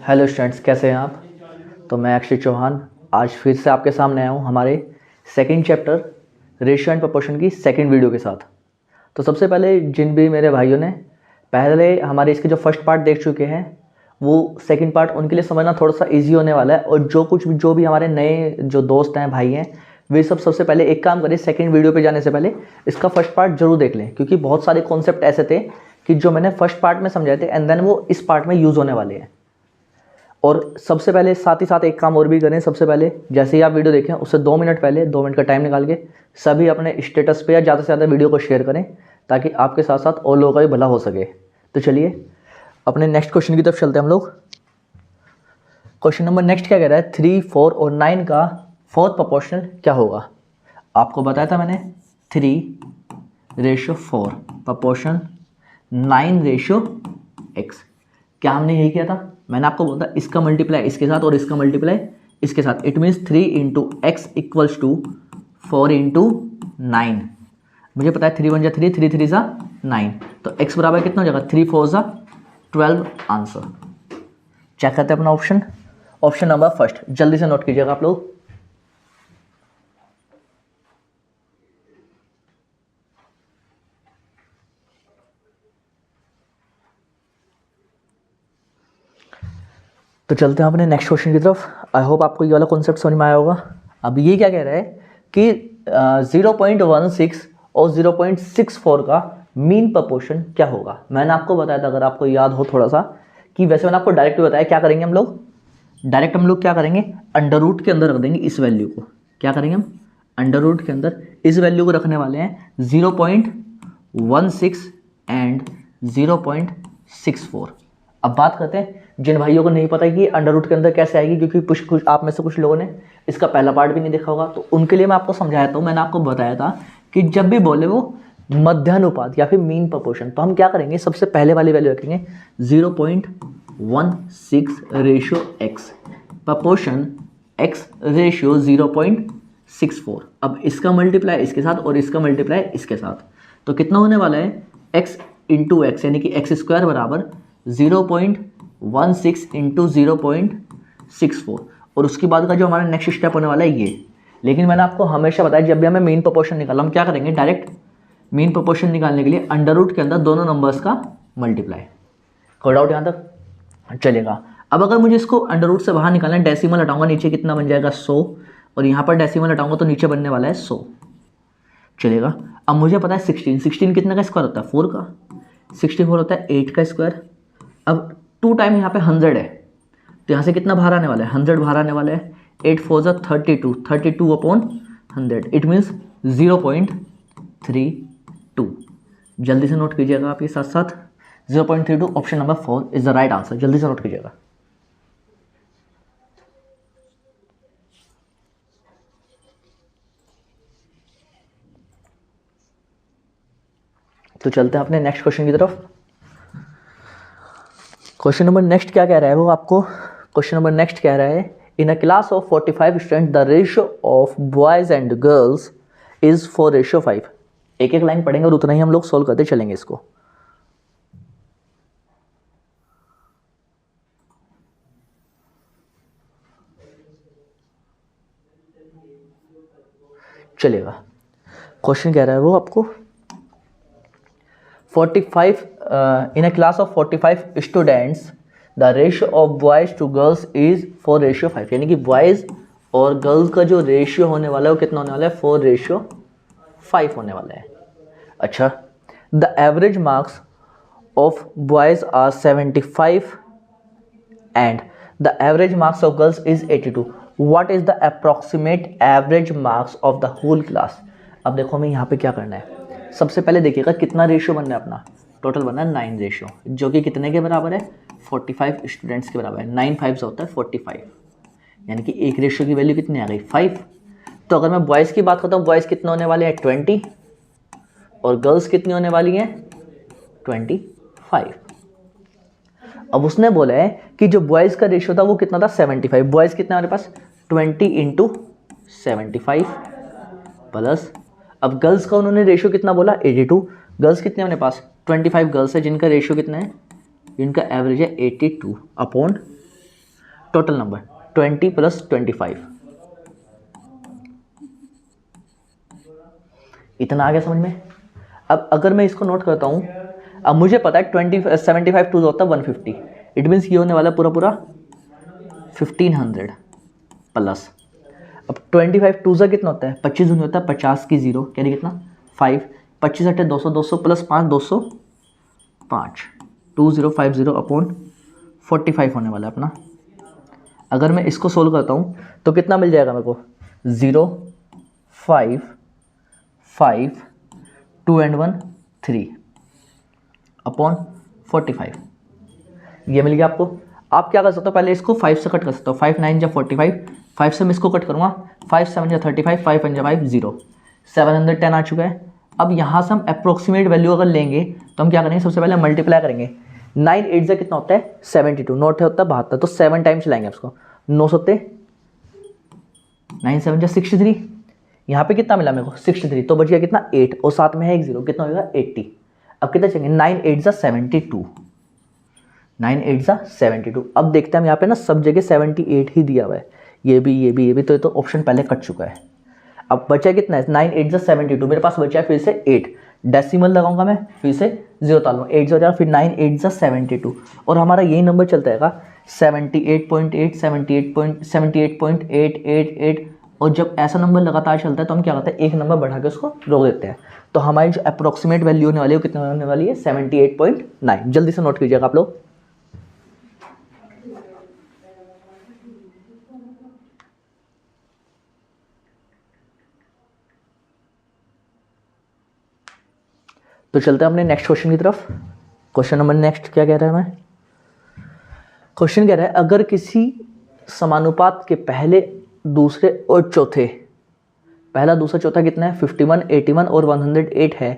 Hello students, कैसे हैं आप। तो मैं अक्षय चौहान आज फिर से आपके सामने आया हूँ हमारे second chapter ratio and proportion की सेकंड वीडियो के साथ। तो सबसे पहले जिन भी मेरे भाइयों ने पहले हमारे इसके जो फर्स्ट पार्ट देख चुके हैं वो सेकंड पार्ट उनके लिए समझना थोड़ा सा इजी होने वाला है। और जो भी हमारे नए जो दोस्त हैं, भाई हैं, वे सब सबसे पहले एक काम करें, सेकंड वीडियो पे जाने से पहले इसका फर्स्ट पार्ट जरूर देख लें, क्योंकि बहुत सारे कॉन्सेप्ट ऐसे थे कि जो मैंने फर्स्ट पार्ट में समझाए थे एंड देन वो इस पार्ट में यूज़ होने वाले हैं। और सबसे पहले साथ ही साथ एक काम और भी करें। सबसे पहले जैसे ही आप वीडियो देखें उससे 2 मिनट पहले 2 मिनट का टाइम निकाल के सभी अपने स्टेटस पे या ज़्यादा से ज़्यादा वीडियो को शेयर करें, ताकि आपके साथ साथ और लोगों का भी भला हो सके। तो चलिए अपने नेक्स्ट क्वेश्चन की तरफ चलते हैं हम लोग। क्वेश्चन नंबर नेक्स्ट क्या कह रहा है, 3, 4 और 9 का फोर्थ प्रोपोर्शनल क्या होगा। आपको बताया था मैंने 3:4 प्रोपोर्शन 9:x। क्या हमने यही किया था, मैंने आपको बोला था इसका मल्टीप्लाई इसके साथ और इसका मल्टीप्लाई इसके साथ। It means 3 × x equals to 4 × 9। मुझे पता है 3 1 जा 3, 3 3 जा 9, तो x बराबर कितना हो जाएगा, 3 4 जा 12 आंसर। चेक करते हैं अपना ऑप्शन। ऑप्शन नंबर फर्स्ट जल्दी से नोट कीजिएगा आप लोग। तो चलते हैं अपने नेक्स्ट क्वेश्चन की तरफ। आई होप आपको ये वाला कॉन्सेप्ट समझ में आया होगा। अब ये क्या कह रहा है कि 0.16 और 0.64 का मीन प्रोपोर्शन क्या होगा। मैंने आपको बताया था, अगर आपको याद हो थोड़ा सा, कि वैसे मैंने आपको डायरेक्ट बताया क्या करेंगे हम लोग। डायरेक्ट हम लोग क्या करेंगे, अंडर रूट के अंदर रख देंगे इस वैल्यू को। क्या करेंगे हम, अंडर रूट के अंदर इस वैल्यू को रखने वाले हैं 0.16 एंड 0.64। अब बात करते हैं जिन भाइयों को नहीं पता कि अंडर रूट के अंदर कैसे आएगी, क्योंकि कुछ आप में से कुछ लोगों ने इसका पहला पार्ट भी नहीं देखा होगा, तो उनके लिए मैं आपको समझाया था। मैंने आपको बताया था कि जब भी बोले वो मध्यानुपात या फिर मीन प्रोपोर्शन, तो हम क्या करेंगे, सबसे पहले वाली वैल्यू रखेंगे 0.16:x प्रोपोर्शन x रेशियो 0.64। अब इसका मल्टीप्लाई इसके साथ और इसका मल्टीप्लाई इसके साथ, तो कितना होने वाला है, x × x यानी कि x² बराबर 0.16 × 0.64। और उसके बाद का जो हमारा नेक्स्ट स्टेप होने वाला है ये। लेकिन मैंने आपको हमेशा बताया जब भी हमें मीन प्रोपोर्शन निकालना, हम क्या करेंगे, डायरेक्ट मीन प्रोपोर्शन निकालने के लिए अंडर रूट के अंदर दोनों नंबर्स का मल्टीप्लाई। कोई डाउट यहाँ तक चलेगा। अब अगर मुझे इसको अंडर रूट से बाहर निकालना है, डेसिमल हटाऊंगा, नीचे कितना बन जाएगा 100, और यहाँ पर डेसिमल हटाऊंगा तो नीचे बनने वाला है 100। चलेगा। अब मुझे पता है 16 कितने का स्क्वायर होता है, 4 का। 64 होता है 8 का स्क्वायर। अब 2 टाइम यहाँ पे 100 है, तो यहाँ से कितना बाहर आने वाला है, 100 बाहर आने वाला है। 8 4 जा 32, 32/100। It means 0.32। जल्दी से नोट कीजिएगा आप ये साथ साथ। 0.32 option number 4 is the right answer. जल्दी से नोट कीजिएगा। तो चलते हैं अपने नेक्स्ट क्वेश्चन की तरफ। क्वेश्चन नंबर नेक्स्ट क्या कह रहा है वो आपको। क्वेश्चन नंबर नेक्स्ट कह रहा है, in a class of 45 student the ratio of boys and girls is 4:5। एक एक लाइन पढ़ेंगे और उतना ही हम लोग सोल्व करते चलेंगे इसको। चलेगा। क्वेश्चन कह रहा है वो आपको 45 in a class of 45 students the ratio of boys to girls is 4:5। यानी कि बॉयज और गर्ल्स का जो रेशियो होने वाला है वो कितना होने वाला है, 4:5 होने वाला है। अच्छा, the average marks of boys are 75 and the average marks of girls is 82। What is the approximate average marks of the whole class. अब देखो हमें यहाँ पे क्या करना है, सबसे पहले देखिएगा कितना रेशियो बनना है अपना, टोटल बनना है 9 रेशियो, जो कि कितने के बराबर है, 45 स्टूडेंट्स के बराबर है। 9 5 होता है 45, यानी कि एक रेशियो की वैल्यू कितनी आ गई, 5। तो अगर मैं बॉयज़ की बात करता हूँ, बॉयज़ कितने होने वाले हैं, 20, और गर्ल्स कितनी होने वाली हैं, 25। अब उसने बोला है कि जो बॉयज़ का रेशियो था वो कितना था, 75। बॉयज़ कितने हमारे पास, 20 × 75 प्लस, अब गर्ल्स का उन्होंने रेशियो कितना बोला, 82। गर्ल्स कितने अपने पास, 25 गर्ल्स है जिनका रेशियो कितना है, इनका एवरेज है 82 अपॉन टोटल नंबर 20 + 25। इतना आ गया समझ में। अब अगर मैं इसको नोट करता हूँ, अब मुझे पता है 75 टू होता है 150, इट मीन्स ये होने वाला पूरा पूरा 1500 प्लस। अब 25 टू ज़ा कितना होता है 25 दूनी होता है 50 की 0 यानी कितना 5, 25 अट्ठे 200, 200 + 5 205, 2050 अपॉन 45 होने वाला है अपना। अगर मैं इसको सोल्व करता हूँ तो कितना मिल जाएगा मेरे को 0 5 5 2 and 1 3 अपॉन 45, ये मिल गया आपको। आप क्या कर सकते हो, पहले इसको 5 से कट कर सकते हो, 5 9 जा 45, 5 से मैं इसको कट करूँगा, 5 7 जा 35, 5 5 जा 5 0, 710 आ चुका है। अब यहाँ से हम अप्रोक्सीमेट वैल्यू अगर लेंगे तो हम क्या करेंगे, सबसे पहले मल्टीप्लाई करेंगे। 9 8 से कितना होता है 72, नोट होता है 72, तो 7 टाइम्स लाएंगे उसको, 9 सत्ते 9 7 जा 63, यहाँ पे कितना मिला मेरे को 63, तो बच गया कितना 8 और साथ में है एक 0, कितना होगा 80। अब कितना चाहिए 9 8 जा 72, 9 8 जा 72। अब देखते हैं हम यहाँ पे ना सब जगह 78 ही दिया हुआ है, ये भी तो ऑप्शन पहले कट चुका है। अब बचा कितना है 9 8 जा 72, मेरे पास बचा है फिर से 8, डेसिमल लगाऊंगा मैं, फिर से 0 डालूंगा, 8 हो जाएगा, फिर 9 8 जा 72 और हमारा यही नंबर चलता है 78.8 78.888 और जब ऐसा नंबर लगातार चलता है तो हम क्या करते हैं एक नंबर बढ़ा के उसको रोक देते हैं। तो हमारी जो अप्रोक्सीमेट वैल्यू होने वाली है वो कितनी होने वाली है 78.9। जल्दी से नोट कीजिएगा आप लोग। तो चलते हैं अपने नेक्स्ट क्वेश्चन की तरफ। क्वेश्चन नंबर नेक्स्ट क्या कह रहा है, हमें क्वेश्चन कह रहा है अगर किसी समानुपात के पहले दूसरे और चौथे, पहला दूसरा चौथा कितना है 51 81 और 108 है,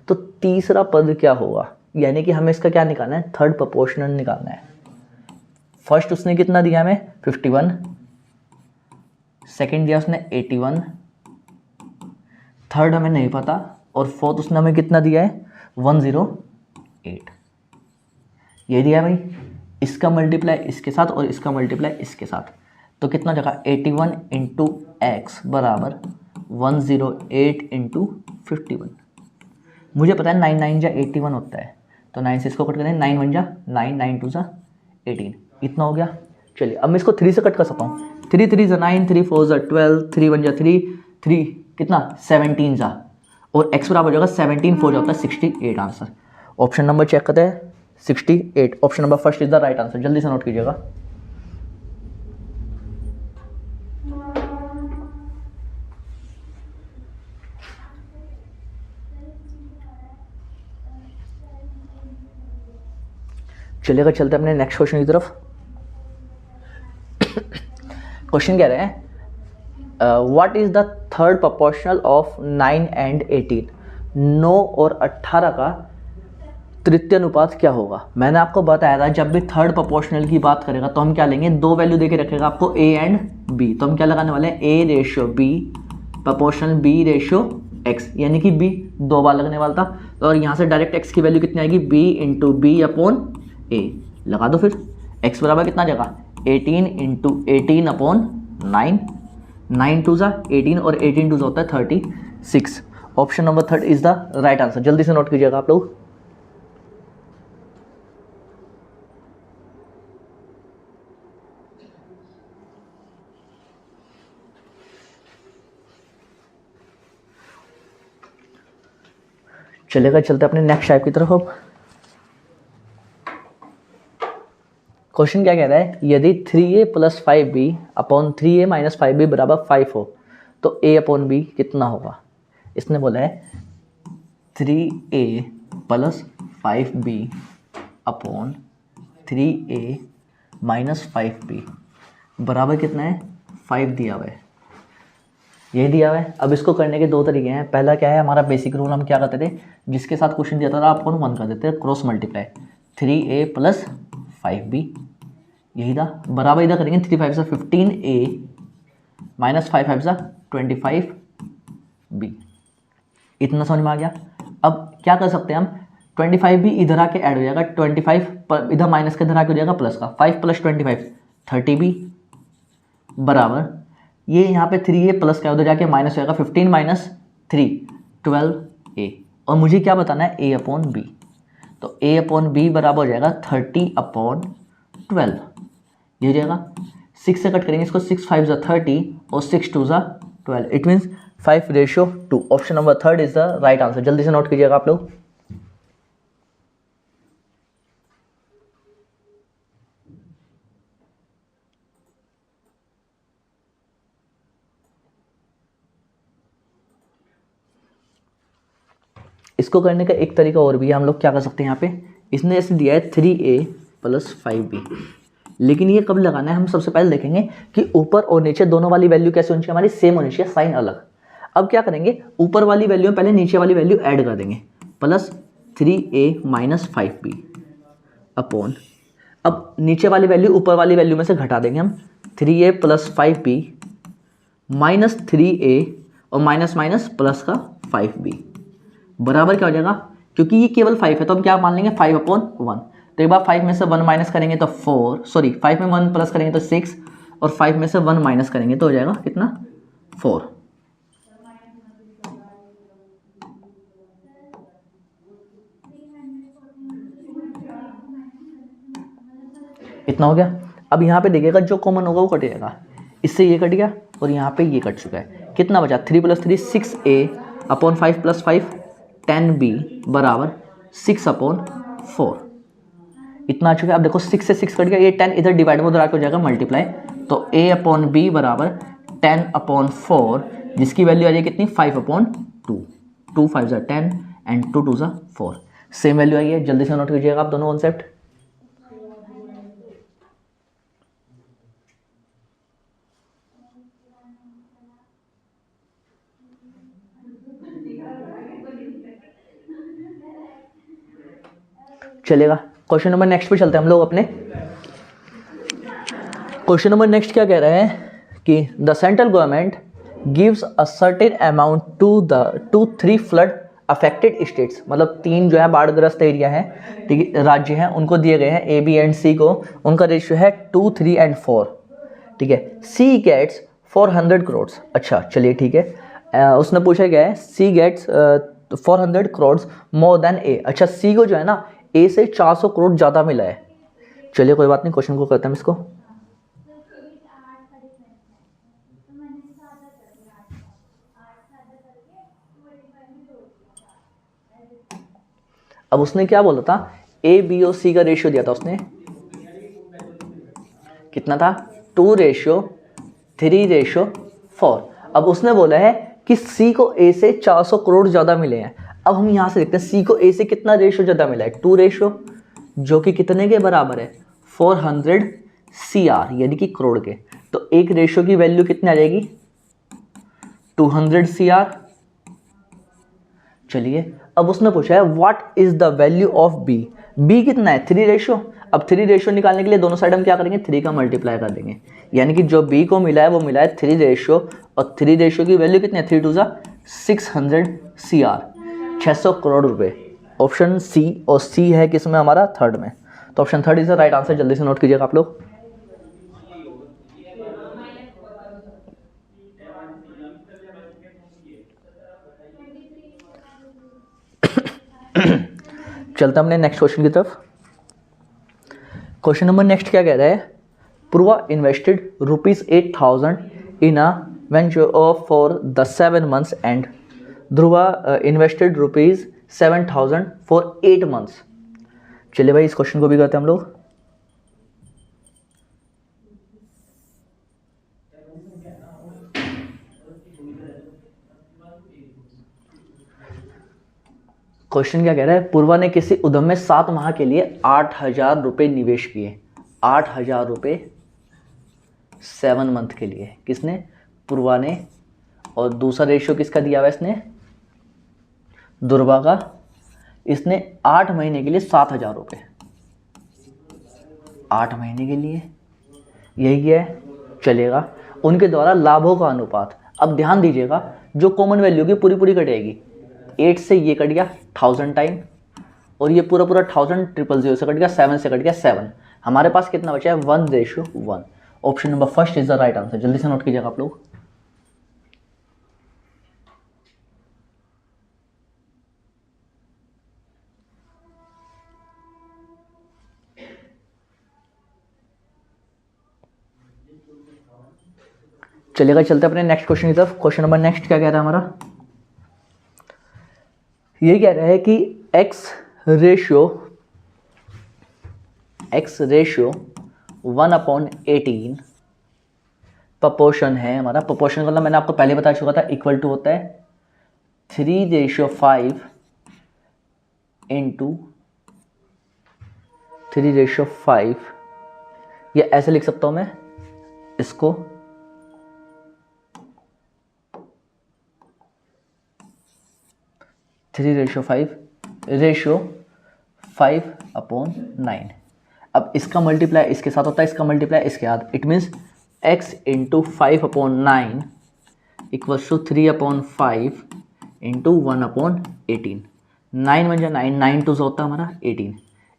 तो तीसरा पद क्या होगा। यानी कि हमें इसका क्या निकालना है, थर्ड प्रोपोर्शनल निकालना है। फर्स्ट उसने कितना दिया हमें 51, सेकंड दिया उसने 81, थर्ड हमें नहीं पता और फोर्थ उसने हमें कितना दिया है 108। ये दिया है भाई, इसका मल्टीप्लाई इसके साथ और इसका मल्टीप्लाई इसके साथ, तो कितना जगह 81 इंटू एक्स बराबर 108 इंटू 51। मुझे पता है 9 9 जा 81 होता है, तो 9 से इसको कट करें, 9 1 जा 9 9 2 जा 18, इतना हो गया। चलिए अब मैं इसको 3 से कट कर सकता हूँ, 3 3 जा 9, 3 4 जा 12, 3 1 जा 3, 3 कितना 17 जा और x बराबर हो जाएगा 17 4 जाता है 68 आंसर। ऑप्शन नंबर चेक करते हैं 68, option number first is the right answer. जल्दी से नोट कीजिएगा। चलिएगा चलते हैं अपने नेक्स्ट क्वेश्चन की तरफ। क्वेश्चन कह रहे हैं what is the third proportional of 9 and 18, 9 और 18 का तृतीय अनुपात क्या होगा। मैंने आपको बताया था जब भी थर्ड प्रोपोर्शनल की बात करेगा तो हम क्या लेंगे, दो वैल्यू देके रखेगा आपको a एंड b, तो हम क्या लगाने वाले हैं a ratio b proportional b ratio x, यानी कि b दो बार लगने वाला था। और यहाँ से डायरेक्ट x की वैल्यू कितनी आएगी b into B upon a, लगा दो फिर x बराबर कितना जगह 18 इंटू 18 अपॉन 9, 9 2 जा 18 और 18 2 होता है 36। Option number third is the right answer. जल्दी से नोट कीजिएगा आप लोग। चलेगा चलते अपने नेक्स्ट टाइप की तरफ। अब क्वेश्चन क्या कह रहा है, यदि 3a + 5b upon 3a - 5b बराबर 5 हो तो a अपॉन b कितना होगा। इसने बोला है 3a + 5b upon 3a - 5b बराबर कितना है 5 दिया हुआ है, ये दिया हुआ है। अब इसको करने के दो तरीके हैं। पहला क्या है, हमारा बेसिक रूल, हम क्या करते थे जिसके साथ क्वेश्चन दिया था आप 1 कर देते थे, क्रॉस मल्टीप्लाई 3a + 5b, यही था बराबर इधर करेंगे 3 5 15a - 5 5 25b। इतना समझ में आ गया। अब क्या कर सकते हैं हम, 25 भी इधर आके ऐड हो जाएगा, 25 इधर माइनस के इधर आके हो जाएगा प्लस का, 5 + 25 30 भी बराबर ये यहाँ पे 3a प्लस का उधर जाके माइनस हो जाएगा, 15 - 3 12a। और मुझे क्या बताना है, a/b। तो a/b बराबर हो जाएगा 30/12। ये हो जाएगा 6 से कट करेंगे इसको, 6 × 5 = 30 और 6 × 2 = 12। It means 5:2। Option number 3 is the right answer. जल्दी से नोट कीजिएगा आप लोग। इसको करने का एक तरीका और भी है, हम लोग क्या कर सकते हैं यहाँ पे, इसने ऐसे दिया है 3a + 5b, लेकिन ये कब लगाना है हम सबसे पहले देखेंगे कि ऊपर और नीचे दोनों वाली वैल्यू कैसे होनी चाहिए, हमारी सेम होनी चाहिए, साइन अलग। अब क्या करेंगे, ऊपर वाली वैल्यू में पहले नीचे वाली वैल्यू ऐड कर देंगे, +3a - 5b अपॉन, अब नीचे वाली वैल्यू ऊपर वाली वैल्यू में से घटा देंगे हम, 3a + 5b - 3a और माइनस माइनस प्लस का 5b बराबर क्या हो जाएगा, क्योंकि ये केवल 5 है तो हम क्या मान लेंगे 5/1। तो एक बार 5 में से 1 माइनस करेंगे तो 4, सॉरी 5 में 1 प्लस करेंगे तो 6 और 5 में से 1 माइनस करेंगे तो हो जाएगा कितना 4। इतना हो गया। अब यहाँ पे देखिएगा जो कॉमन होगा वो कट जाएगा, इससे ये कट गया और यहाँ पे ये कट चुका है, कितना बचा 3 + 3 6a/5 + 5 10b बराबर 6/4। इतना आ चुका है। अब देखो 6 से 6 कट गया, ये 10 इधर डिवाइड में उधर आकर हो जाएगा मल्टीप्लाई, तो a/b बराबर 10/4 जिसकी वैल्यू आ जाएगी कितनी 5/2। 2 × 5 = 10 एंड 2 × 2 = 4। सेम वैल्यू आई है। जल्दी से नोट कीजिएगा आप दोनों कॉन्सेप्ट। चलेगा। क्वेश्चन नंबर नेक्स्ट पे चलते हैं हम लोग अपने। क्वेश्चन नंबर नेक्स्ट क्या कह रहे हैं कि the central government gives a certain amount to 3 flood affected states, मतलब 3 जो है बाढ़ग्रस्त एरिया है, ठीक है, राज्य हैं, उनको दिए गए हैं A, B एंड C को, उनका रेशियो है 2, 3 एंड 4, ठीक है। C gets 400 crore. अच्छा चलिए ठीक है, उसने पूछा गया है C gets 400 crore more than A। अच्छा C को जो है ना A से 400 करोड़ ज़्यादा मिला है। चलिए कोई बात नहीं, क्वेश्चन को करते हैं इसको। अब उसने क्या बोला था, A, B और C का रेशियो दिया था उसने, कितना था 2:3:4। अब उसने बोला है कि C को A से 400 करोड़ ज़्यादा मिले हैं। अब हम यहाँ से देखते हैं C को A से कितना रेशियो ज़्यादा मिला है, 2 रेशियो, जो कि कितने के बराबर है 400 CR यानी कि करोड़ के। तो एक रेशियो की वैल्यू कितनी आ जाएगी 200 CR। चलिए अब उसने पूछा है what is the value of B। B कितना है 3 रेशियो। अब 3 रेशियो निकालने के लिए दोनों साइड हम क्या करेंगे 3 का मल्टीप्लाई कर देंगे, यानी कि जो B को मिला है वो मिला है 3 रेशियो, और 3 रेशियो की वैल्यू कितनी है 3 × 2 = 600 CR, 600 करोड़ रुपए। ऑप्शन C, और C है किसमें हमारा थर्ड में, तो option third is the right answer. जल्दी से नोट कीजिएगा आप लोग। चलते हमने नेक्स्ट क्वेश्चन की तरफ। क्वेश्चन नंबर नेक्स्ट क्या कह रहा है, Purva invested ₹8,000 in a venture for the 7 months and Dhruva invested ₹7,000 for 8 months। चलिए भाई इस क्वेश्चन को भी करते हैं हम लोग। क्वेश्चन क्या कह रहा है, पूर्वा ने किसी उद्यम में 7 माह के लिए 8,000 रुपये निवेश किए। 8,000 रुपये 7 month के लिए, किसने पूर्वा ने, और दूसरा रेशियो किसका दिया हुआ इसने दुर्वा का। इसने 8 महीने के लिए 7,000 रुपये, 8 महीने के लिए यही है, चलेगा। उनके द्वारा लाभों का अनुपात, अब ध्यान दीजिएगा जो कॉमन वैल्यू की पूरी पूरी कटेगी, 8 से ये कट गया 1000 टाइम, और ये पूरा पूरा 1000 से कट गया, 7 से कट गया 7, हमारे पास कितना बचा है 1:1। Option number first is the right answer. जल्दी से नोट कीजिएगा आप लोग। चलिएगा चलते अपने नेक्स्ट क्वेश्चन की तरफ। क्वेश्चन नंबर नेक्स्ट क्या कह रहा है हमारा, ये कह रहा है कि x रेशियो 1/18 प्रोपोर्शन है हमारा। प्रोपोर्शन मतलब मैंने आपको पहले बता चुका था, इक्वल टू होता है 3:5 इंटू 3:5। ये ऐसे लिख सकता हूं मैं इसको, 3:5 रेशियो 5/9। अब इसका मल्टीप्लाई इसके साथ होता है, इसका मल्टीप्लाई इसके साथ, it means x into 5/9 equals to 3/5 into 1/18। 9 बन जाए 9, 9 टू होता है हमारा 18,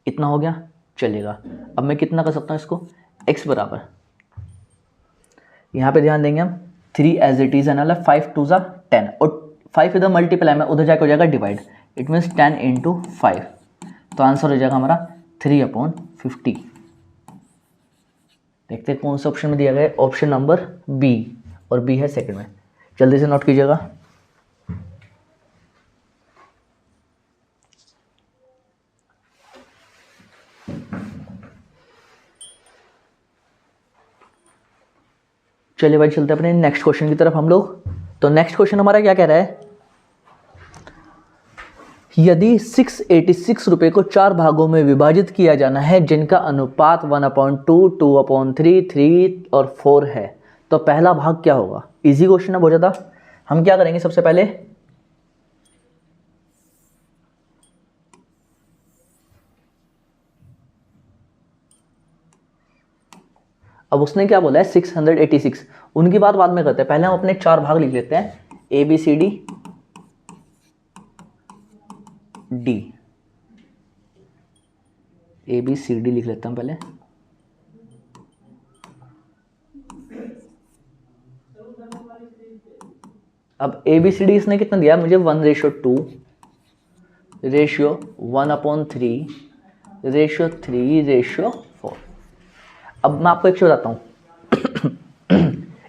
इतना हो गया। चलेगा अब मैं कितना कर सकता हूँ इसको, x बराबर, यहाँ पे ध्यान देंगे हम 3 एज इट इज है ना, 5 2 10 और 5 इधर मल्टीप्लाई में उधर जाकर हो जाएगा डिवाइड, इट मीन्स 10 इंटू 5, तो आंसर हो जाएगा हमारा 3/50। देखते हैं कौन सा ऑप्शन में दिया गया है, ऑप्शन नंबर बी, और बी है सेकंड में। जल्दी से नोट कीजिएगा। चलिए भाई चलते हैं अपने नेक्स्ट क्वेश्चन की तरफ हम लोग। तो नेक्स्ट क्वेश्चन हमारा क्या कह रहा है, यदि 686 रुपए को 4 भागों में विभाजित किया जाना है जिनका अनुपात 1/2, 2/3, 3 और 4 है, तो पहला भाग क्या होगा। इजी क्वेश्चन है बहुत ज़्यादा। हम क्या करेंगे सबसे पहले, अब उसने क्या बोला है 686, उनकी बात बाद में करते हैं, पहले हम अपने 4 भाग लिख लेते हैं, ABCD D, ABCD लिख लेता हूं पहले। अब ABCD इसने कितना दिया मुझे, 1:2 रेशियो 1/3 रेशियो 3 रेशियो 4। अब मैं आपको एक चीज बताता हूं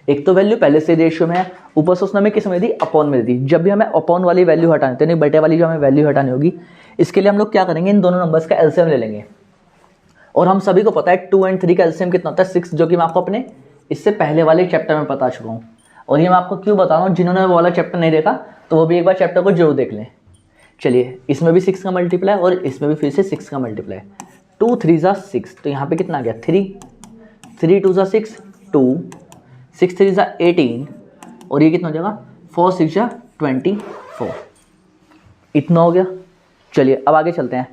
एक तो वैल्यू पहले से रेशियो में है, ऊपर से उसने हमें किस में दी, अपॉन में दी। जब भी हमें अपॉन वाली वैल्यू हटानी, तो नहीं बटे वाली जो हमें वैल्यू हटानी होगी, इसके लिए हम लोग क्या करेंगे, इन दोनों नंबर्स का एलसीएम ले लेंगे। और हम सभी को पता है 2 और 3 का एलसीएम कितना होता है 6, जो कि मैं आपको अपने इससे पहले वाले चैप्टर में बता चुका हूँ। और ये मैं आपको क्यों बता रहा हूँ, जिन्होंने वो वाला चैप्टर नहीं देखा तो वो भी एक बार चैप्टर को जरूर देख लें। चलिए इसमें भी 6 का मल्टीप्लाई और इसमें भी फिर से 6 का मल्टीप्लाई, 2 3 6, तो यहाँ पे कितना आ गया 3, 3 2 6 2, 6 3 18, और ये कितना हो जाएगा 4 6 24, इतना हो गया। चलिए अब आगे चलते हैं,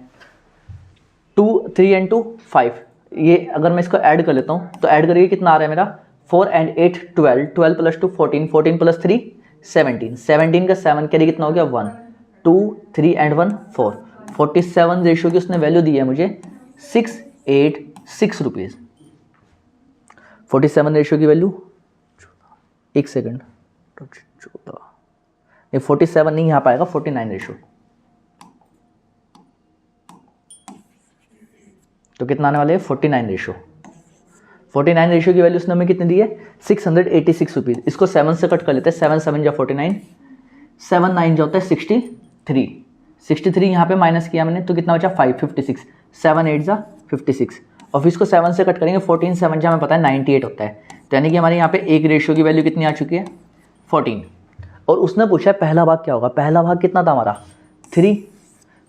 2 3 and 2 5, ये अगर मैं इसको ऐड कर लेता हूँ तो ऐड करिए कितना आ रहा है मेरा, 4 and 8 12, 12 + 2 14, 14 + 3 17, 17 का 7 कैरी कितना हो गया 1, 2 3 and 1 4, 47 रेशियो की उसने वैल्यू दी है मुझे 686 रुपीज़। 47 रेशियो की वैल्यू, एक सेकेंड, 47 नहीं यहाँ पाएगा, 49 रेशियो, तो कितना आने वाले हैं 49 रेशियो। 49 रेशियो की वैल्यू उसने हमें कितनी दी है 686 रुपीज़। इसको 7 से कट कर लेते हैं, 7 7 जा 49, 7 9 जो होता है 63, 63 यहाँ पे माइनस किया मैंने तो कितना बचा 556, 7 8 जा 56, और फिर इसको 7 से कट करेंगे 14 7 जा हमें पता है 98 होता है, तो यानी कि हमारे यहाँ पे एक रेशियो की वैल्यू कितनी आ चुकी है 14। और उसने पूछा है पहला भाग क्या होगा, पहला भाग कितना था हमारा 3,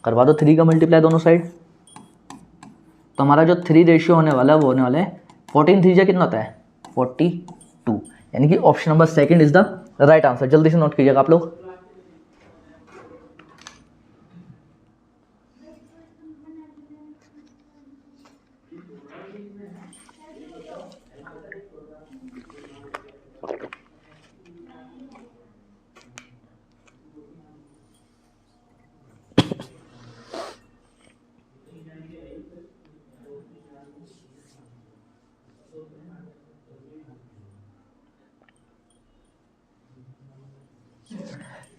करवा दो 3 का मल्टीप्लाई दोनों साइड, तो हमारा जो 3 रेशियो होने वाला है वो होने वाला है 14 3 जा कितना होता है 42, यानी कि option number second is the right answer. जल्दी से नोट कीजिएगा आप लोग।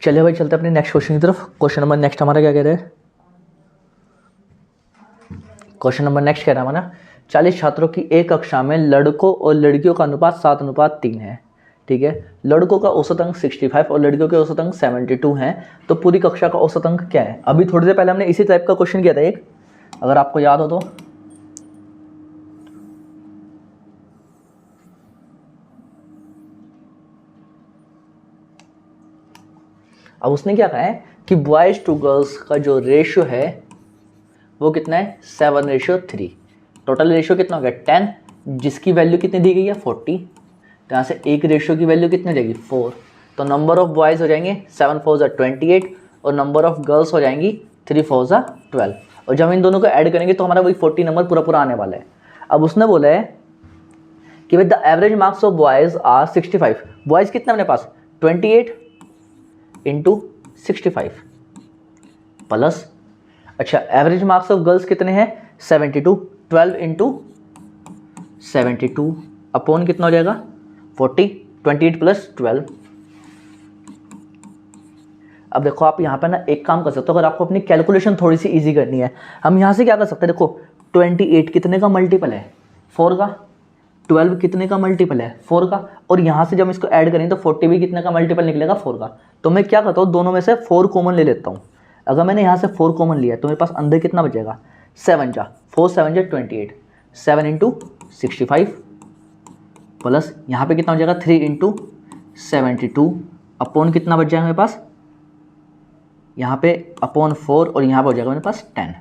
चलिए भाई चलते अपने नेक्स्ट क्वेश्चन की तरफ। क्वेश्चन नंबर नेक्स्ट हमारा क्या कह रहा है? क्वेश्चन नंबर नेक्स्ट कह रहा है हमारा 40 छात्रों की एक कक्षा में लड़कों और लड़कियों का अनुपात 7:3 है। ठीक है, लड़कों का औसत अंक 65 और लड़कियों के औसत अंक 72 हैं। तो पूरी कक्षा का औसत अंक क्या है? अभी थोड़ी देर पहले हमने इसी टाइप का क्वेश्चन किया था एक, अगर आपको याद हो तो। अब उसने क्या कहा है कि बॉयज टू गर्ल्स का जो रेशियो है वो कितना है? 7:3। टोटल रेशियो कितना हो गया? 10, जिसकी वैल्यू कितनी दी गई है? 40। तो यहाँ से एक रेशियो की वैल्यू कितनी हो जाएगी? 4। तो नंबर ऑफ बॉयज़ हो जाएंगे 7 4 28 और नंबर ऑफ गर्ल्स हो जाएंगी 3 4 12। और जब हम इन दोनों को ऐड करेंगे तो हमारा वही 40 नंबर पूरा पूरा आने वाला है। अब उसने बोला है कि with the average marks of boys are 65। Boys कितना अपने पास? 28 इंटू 65 प्लस, अच्छा एवरेज मार्क्स ऑफ गर्ल्स कितने हैं? 72। 12 इंटू 72 अपॉन कितना हो जाएगा? 40। 28 प्लस 12। अब देखो आप यहाँ पे ना एक काम कर सकते हो, अगर आपको अपनी कैलकुलेशन थोड़ी सी इजी करनी है, हम यहाँ से क्या कर सकते हैं? देखो 28 कितने का मल्टीपल है? 4 का। 12 कितने का मल्टीपल है? 4 का। और यहाँ से जब इसको ऐड करें तो 40 भी कितने का मल्टीपल निकलेगा? 4 का। तो मैं क्या करता हूँ, दोनों में से 4 कॉमन ले लेता हूँ। अगर मैंने यहाँ से 4 कॉमन लिया तो मेरे पास अंदर कितना बचेगा? 7 जा 4 7 जा 28। 7 इंटू 65 प्लस यहाँ पे कितना हो जाएगा? 3 इंटू 72 अपॉन कितना बच जाएगा मेरे पास? यहाँ पे अपॉन 4 और यहाँ पे हो जाएगा मेरे पास 10।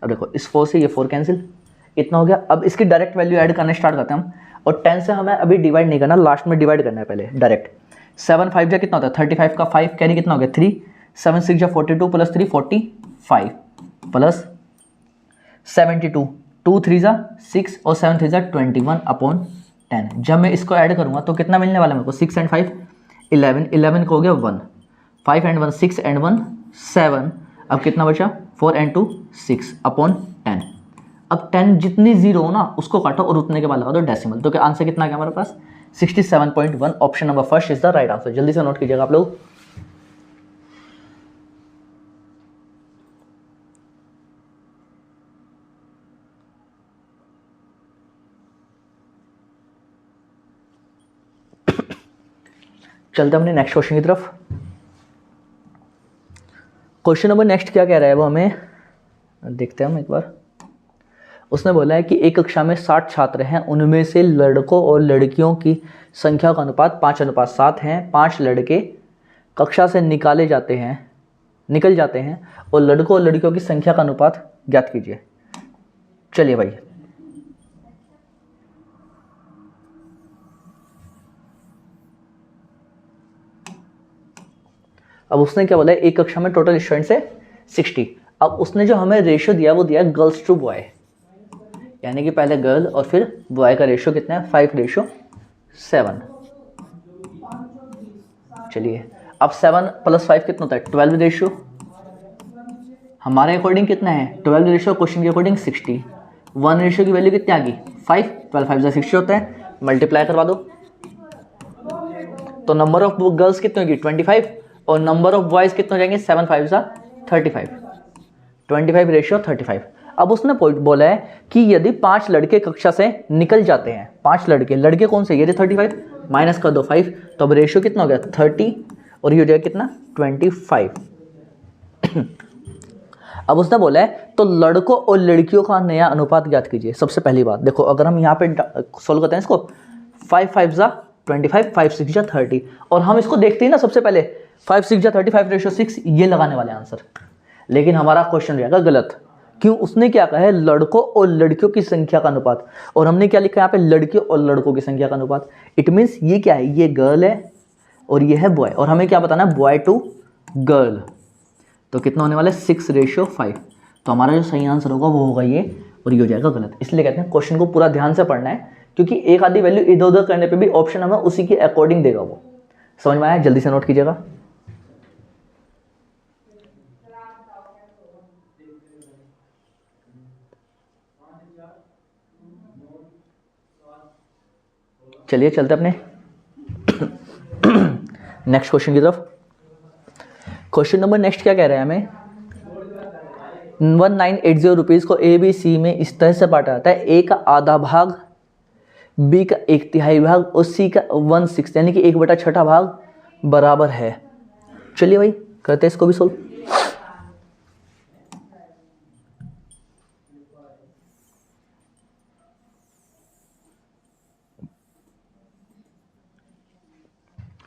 अब देखो इस 4 से ये 4 कैंसिल, इतना हो गया। अब इसकी डायरेक्ट वैल्यू ऐड करना स्टार्ट करते हैं हम। और 10 से हमें अभी डिवाइड नहीं करना, लास्ट में डिवाइड करना है पहले डायरेक्ट। 7 5 जा कितना होता है? 35 का 5 कैरी कितना हो गया? 3। 7 6 जा 42 प्लस 3 45 प्लस 72। 2 3 जा 6 और 7 3 जा 21 अपॉन 10। जब मैं इसको ऐड करूँगा तो कितना मिलने वाला है मेरे को? 6 एंड 5 11। 11 को हो गया 1। 5 एंड 1 6 एंड 1 7। अब कितना बचा? 4 एंड 2 6 अपॉन 10। अब 10 जितनी जीरो हो ना उसको काटो और उतने के बाद लगा दो डेसिमल। तो क्या आंसर कितना आ गया हमारे पास? 67.1। Option number first is the right answer. जल्दी से नोट कीजिएगा आप लोग। चलते हमने नेक्स्ट क्वेश्चन की तरफ। क्वेश्चन नंबर नेक्स्ट क्या कह रहा है वो हमें देखते हैं हम एक बार। उसने बोला है कि एक कक्षा में 60 छात्र हैं, उनमें से लड़कों और लड़कियों की संख्या का अनुपात 5:7 है। 5 लड़के कक्षा से निकल जाते हैं और लड़कों और लड़कियों की संख्या का अनुपात ज्ञात कीजिए। चलिए भाई, अब उसने क्या बोला है? एक कक्षा में टोटल स्टूडेंट्स है 60। अब उसने जो हमें रेशियो दिया वो दिया गर्ल्स टू बॉय, यानी कि पहले गर्ल और फिर बॉय का रेशियो कितना है? 5:7। चलिए अब 7 + 5 कितना होता है? 12 रेशियो। हमारे अकॉर्डिंग कितना है? 12 रेशियो, क्वेश्चन के अकॉर्डिंग 60। 1 रेशियो की वैल्यू कितनी आ गई? 5। 12 5 60 होता है, मल्टीप्लाई करवा दो। तो नंबर ऑफ गर्ल्स कितनी होगी? 25 और नंबर ऑफ बॉयज कितने हो जाएंगे? 7 5 35। 25 रेशियो 35। अब उसने बोला है कि यदि 5 लड़के कक्षा से निकल जाते हैं, 5 लड़के कौन से? ये 35 माइनस कर दो 5, तो अब रेशियो कितना हो गया? 30 और ये हो जाएगा कितना? 25। अब उसने बोला है तो लड़कों और लड़कियों का नया अनुपात ज्ञात कीजिए। सबसे पहली बात देखो, अगर हम यहाँ पे सोल्व करते हैं इसको, 5 5 25, 5 6 30, और हम इसको देखते हैं ना सबसे पहले 5 6 35 रेशियो 6, ये लगाने वाले आंसर। लेकिन हमारा क्वेश्चन रहेगा गलत। क्यों? उसने क्या कहा है? लड़कों और लड़कियों की संख्या का अनुपात, और हमने क्या लिखा है यहाँ पे? लड़कियों और लड़कों की संख्या का अनुपात। इट मीन्स ये क्या है? ये गर्ल है और ये है बॉय, और हमें क्या बताना है? Boy to girl. तो कितना होने वाला है? 6:5। तो हमारा जो सही आंसर होगा वो होगा ये, और ये हो जाएगा गलत। इसलिए कहते हैं क्वेश्चन को पूरा ध्यान से पढ़ना है, क्योंकि एक आधी वैल्यू इधर उधर करने पे भी ऑप्शन हमें उसी के अकॉर्डिंग देगा वो। समझ में आया? जल्दी से नोट कीजिएगा। चलिए चलते अपने नेक्स्ट क्वेश्चन की तरफ। क्वेश्चन नंबर नेक्स्ट क्या कह रहा है हमें, 1980 रुपीज़ को ए बी सी में इस तरह से बांटा जाता है, ए का आधा भाग, बी का 1/3 भाग और सी का 1/6 यानी कि 1/6 भाग बराबर है। चलिए भाई करते हैं इसको भी सोल्व।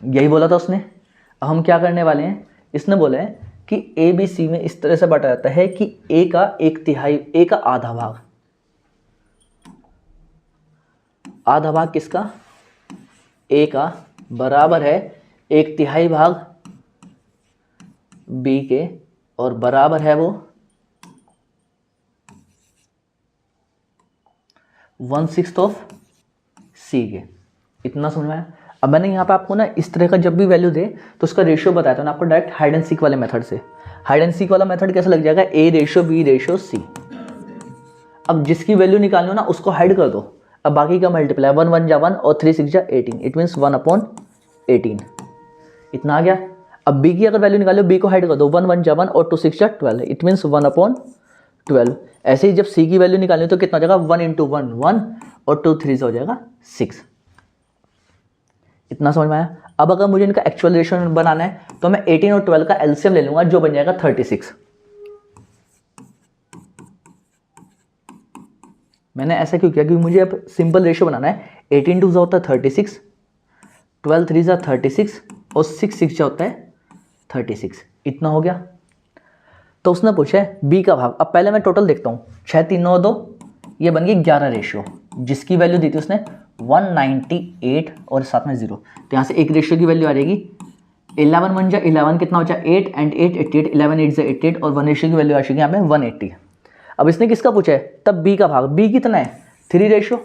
यही बोला था उसने। अब हम क्या करने वाले हैं, इसने बोला है कि ए बी सी में इस तरह से बांटा जाता है कि ए का 1/3, ए का आधा भाग, आधा भाग किसका, ए का, बराबर है 1/3 भाग बी के और बराबर है वो 1/6 ऑफ सी के। इतना समझ में आया। अब मैंने यहाँ पे आपको ना इस तरह का जब भी वैल्यू दे तो उसका रेशियो बताया था ना आपको डायरेक्ट हाइड एंड सीक वाले मेथड से। हाइड एंड सीक वाला मेथड कैसा लग जाएगा, A/B/C। अब जिसकी वैल्यू निकालनी हो ना उसको हाइड कर दो, अब बाकी का मल्टीप्लाई 1 1 जा 1 और 3 6 जा 18, इट मीन्स 1/18। इतना आ गया। अब बी की अगर वैल्यू निकालो, बी को हाइड कर दो, 1 1 जा 1 और 2 6 जा 12, इट मीन्स 1/12। ऐसे ही जब सी की वैल्यू निकालनी हो तो कितना हो जाएगा, 1 × 1 1 और 2 3 से हो जाएगा 6। इतना समझ में आया। अब अगर मुझे इनका एक्चुअल रेशियो बनाना है तो मैं 18 और 12 का एलसीएम ले लूंगा जो बन जाएगा 36। मैंने ऐसा क्यों किया, क्योंकि मुझे अब सिंपल रेशियो बनाना है। 18 2 होता है 36, 12 3 36 और 6 6 होता है 36। इतना हो गया। तो उसने पूछा है बी का भाग। अब पहले मैं टोटल देखता हूँ, 6 3 9 2, ये बन गई 11 रेशियो, जिसकी वैल्यू दी थी उसने 198 और साथ में 0, तो यहाँ से एक रेशियो की वैल्यू आ जाएगी 11 1 जा 11, कितना हो जाए 8 एंड 8 88, 11 8 जा 88 और 1 रेशियो की वैल्यू आ जाएगी यहाँ पे 180। अब इसने किसका पूछा है, तब बी का भाग। बी कितना है 3 रेशियो,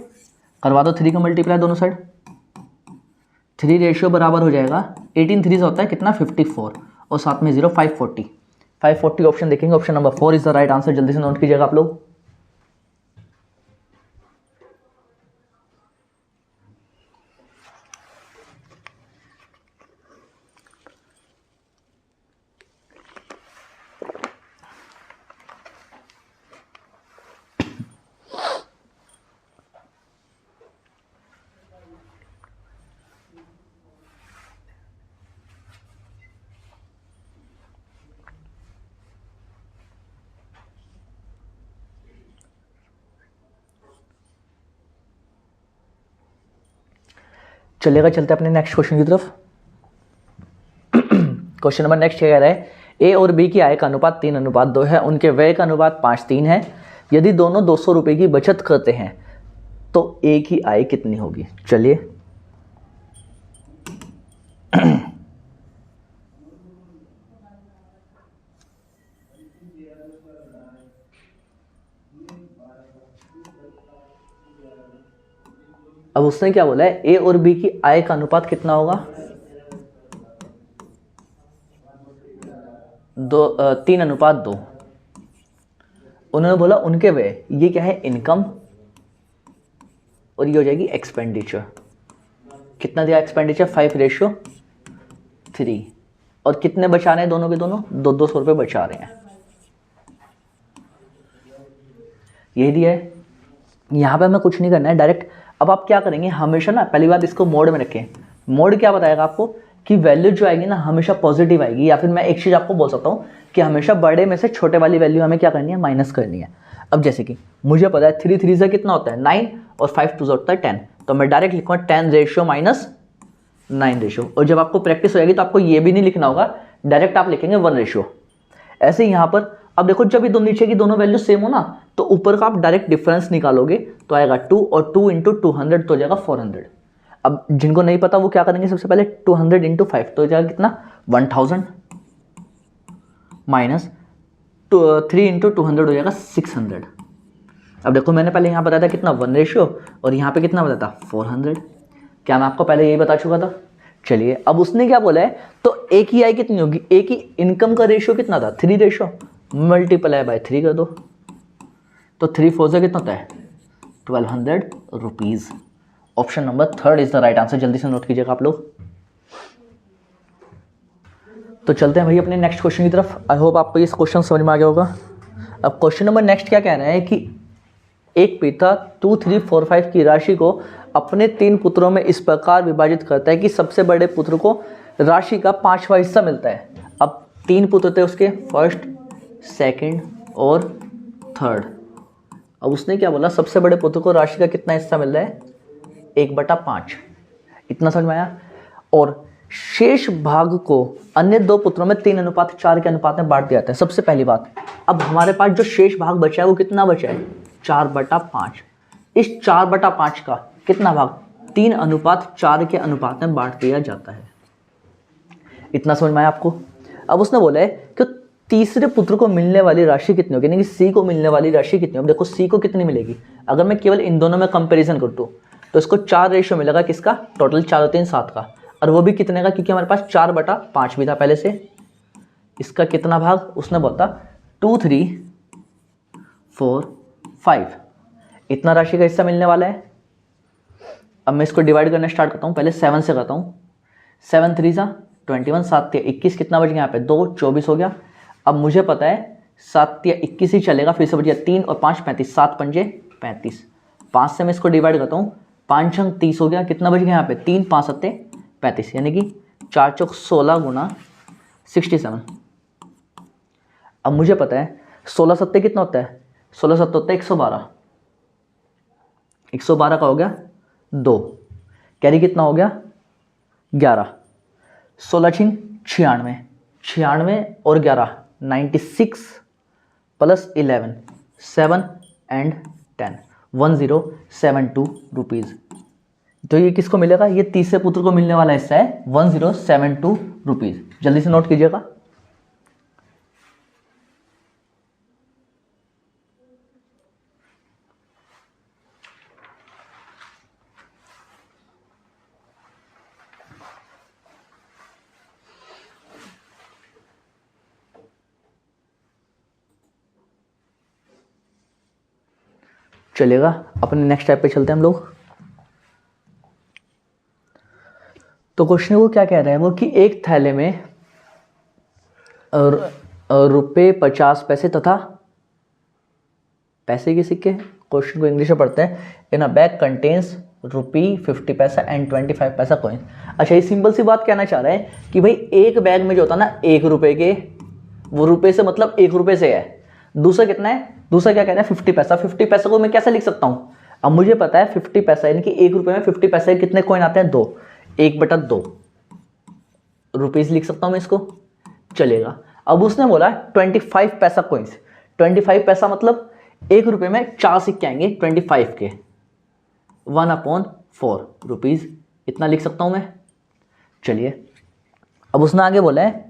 करवा दो 3 का मल्टीप्लाई दोनों साइड, 3 रेशियो बराबर हो जाएगा 18 3 से होता है कितना 54 और साथ में 0 540 ऑप्शन देखेंगे, option number 4 is the right answer. जल्दी से नोट कीजिएगा आप लोग। चलेगा, चलते अपने नेक्स्ट क्वेश्चन की तरफ। क्वेश्चन नंबर नेक्स्ट क्या कह रहा है, ए और बी की आय का अनुपात 3:2 है, उनके व्यय का अनुपात 5:3 है। यदि दोनों 200 रुपये की बचत करते हैं तो ए की आय कितनी होगी। चलिए अब उसने क्या बोला है, ए और बी की आय का अनुपात कितना होगा, 3:2। उन्होंने बोला उनके व्यय, ये क्या है इनकम और ये हो जाएगी एक्सपेंडिचर। कितना दिया एक्सपेंडिचर 5:3 और कितने बचा रहे हैं दोनों के दोनों 200 रुपये बचा रहे हैं, यही दिया है। यहाँ पे हमें कुछ नहीं करना है डायरेक्ट। अब आप क्या करेंगे, हमेशा ना पहली बात इसको मोड में रखें। मोड क्या बताएगा आपको कि वैल्यू जो आएगी ना हमेशा पॉजिटिव आएगी, या फिर मैं एक चीज़ आपको बोल सकता हूँ कि हमेशा बड़े में से छोटे वाली वैल्यू हमें क्या करनी है, माइनस करनी है। अब जैसे कि मुझे पता है 3 3 से कितना होता है 9 और 5 2 होता है 10, तो मैं डायरेक्ट लिखूँगा 10 रेशियो माइनस 9 रेशियो। और जब आपको प्रैक्टिस हो जाएगी तो आपको ये भी नहीं लिखना होगा, डायरेक्ट आप लिखेंगे 1 रेशियो। ऐसे ही यहाँ पर अब देखो जब ये दो नीचे की दोनों वैल्यू सेम हो ना तो ऊपर का आप डायरेक्ट डिफरेंस निकालोगे तो आएगा 2 और 2 × 200 तो हो जाएगा 400। अब जिनको नहीं पता वो क्या करेंगे, सबसे पहले 200 × 5 तो हो जाएगा कितना 1000 माइनस 3 × 200 हो जाएगा 600। अब देखो मैंने पहले यहाँ बताया था कितना 1 रेशियो और यहाँ पे कितना बताया था 400। क्या मैं आपको पहले यही बता चुका था। चलिए अब उसने क्या बोला है, तो ए की आई कितनी होगी, ए की इनकम का रेशियो कितना था 3 रेशियो, मल्टीप्लाई बाय 3 कर दो, तो 3 4 से कितना होता है 1200 rupees. Option number 3 is the right answer. जल्दी से नोट कीजिएगा आप लोग। तो चलते हैं भाई अपने नेक्स्ट क्वेश्चन की तरफ। आई होप आपको इस क्वेश्चन समझ में आ गया होगा। अब क्वेश्चन नंबर नेक्स्ट क्या कह रहा है कि एक पिता 2, 3, 4, 5 की राशि को अपने 3 पुत्रों में इस प्रकार विभाजित करता है कि सबसे बड़े पुत्र को राशि का 5वां हिस्सा मिलता है। अब 3 पुत्र थे उसके, फर्स्ट, सेकंड और थर्ड। अब उसने क्या बोला, सबसे बड़े पुत्र को राशि का कितना हिस्सा मिल रहा है, 1/5। इतना समझ में आया। और शेष भाग को अन्य 2 पुत्रों में 3:4 के अनुपात में बांट दिया जाता है। सबसे पहली बात, अब हमारे पास जो शेष भाग बचा है वो कितना बचा है, 4/5। इस 4/5 का कितना भाग, 3:4 के अनुपात में बांट दिया जाता है। इतना समझ में आया आपको। अब उसने बोला है कि तीसरे पुत्र को मिलने वाली राशि कितनी होगी, यानी कि सी को मिलने वाली राशि कितनी होगी। देखो सी को कितनी मिलेगी, अगर मैं केवल इन दोनों में कंपैरिजन कर दूं तो इसको 4 रेशियो मिलेगा, किसका, टोटल 4 और 3 7 का, और वो भी कितने का, क्योंकि हमारे पास 4/5 भी था पहले से। इसका कितना भाग, उसने बोलता 2, 3, 4, 5, इतना राशि का हिस्सा मिलने वाला है। अब मैं इसको डिवाइड करना स्टार्ट करता हूँ, पहले 7 से करता हूँ। 7 3 सा 21, 7 3 21, कितना बच गया यहाँ पे, 2, 24 हो गया। अब मुझे पता है 7 3 21 ही चलेगा, फिर से बच गया 3 और 5 35, 7 पंजे 35। 5 से मैं इसको डिवाइड करता हूँ, 5 छंग 30 हो गया, कितना बच गया यहाँ पे, 3 5 7 35, यानी कि 4 चौक 16 गुना 67। अब मुझे पता है 16 7 कितना होता है, 16 7 होता है 112। 112 का हो गया 2, कैरी कितना हो गया 11, 16 छिन 96, 96 और 11 96 प्लस 11 7 एंड 10 1072 रुपीज़। तो ये किसको मिलेगा, ये तीसरे पुत्र को मिलने वाला हिस्सा है 1072 रुपीज़। जल्दी से नोट कीजिएगा। चलेगा, अपने नेक्स्ट टाइप पे चलते हैं हम लोग। तो क्वेश्चन वो क्या कह रहे हैं वो, कि एक थैले में रुपये 50 पैसे तथा पैसे के सिक्के, क्वेश्चन को इंग्लिश में पढ़ते हैं, इन अ बैग कंटेन्स ₹50 पैसा एंड 25 पैसा कॉइन। अच्छा, ये सिंपल सी बात कहना चाह रहे हैं कि भाई एक बैग में जो होता है ना 1 रुपये के, वो रुपये से मतलब 1 रुपये से है। दूसरा कितना है, दूसरा क्या कह रहे हैं 50 पैसा। 50 पैसा को मैं कैसे लिख सकता हूँ, अब मुझे पता है 50 पैसा यानी कि 1 रुपये में 50 पैसे कितने कॉइन आते हैं, 2, 1/2 रुपीज़ लिख सकता हूँ मैं इसको, चलेगा। अब उसने बोला 25 पैसा कॉइन्स। 25 पैसा मतलब 1 रुपये में 4 सिक्के आएंगे 25 के, 1/4 रुपीज़, इतना लिख सकता हूँ मैं। चलिए, अब उसने आगे बोला है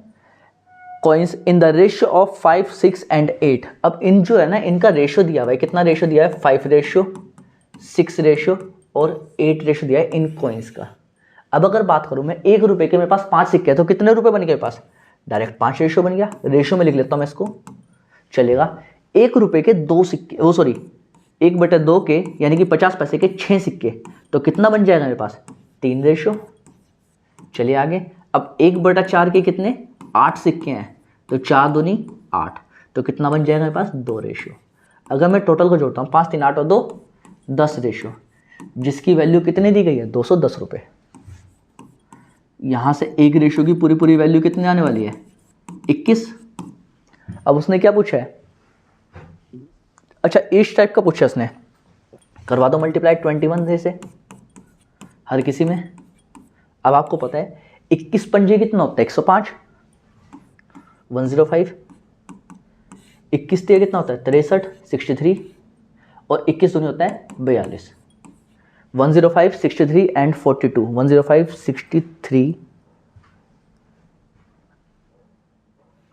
coins in the ratio of 5, 6 and 8। अब इन जो है ना, इनका रेशियो दिया हुआ है, कितना रेशियो दिया है, 5 रेशियो, 6 रेशियो और 8 रेशियो दिया है इन कॉइन्स का। अब अगर बात करूं मैं 1 रुपये के मेरे पास 5 सिक्के हैं, तो कितने रुपए बन गए मेरे पास, डायरेक्ट 5 रेशियो बन गया। रेशियो में लिख लेता हूं मैं इसको, चलेगा। 1 रुपये के 2 सिक्के, 1/2 के यानी कि 50 पैसे के 6 सिक्के, तो कितना बन जाएगा मेरे पास, 3 रेशियो। चलिए आगे, अब 1/4 के कितने, 8 सिक्के हैं, तो 4 दूनी 8, तो कितना बन जाएगा मेरे पास, 2 रेशियो। अगर मैं टोटल को जोड़ता हूँ, 5 3 8 और 2 10 रेशियो, जिसकी वैल्यू कितनी दी गई है, 210 रुपये। यहाँ से 1 रेशियो की पूरी वैल्यू कितनी आने वाली है, 21। अब उसने क्या पूछा है, अच्छा इस टाइप का पूछा उसने, करवा दो मल्टीप्लाई 21 से हर किसी में। अब आपको पता है 21 पंजे कितना होता है, 105, 105, 21 3 कितना होता है, 63, 63, और 21 दूनी होता है 42। 105, 63 एंड 42, 105, 63।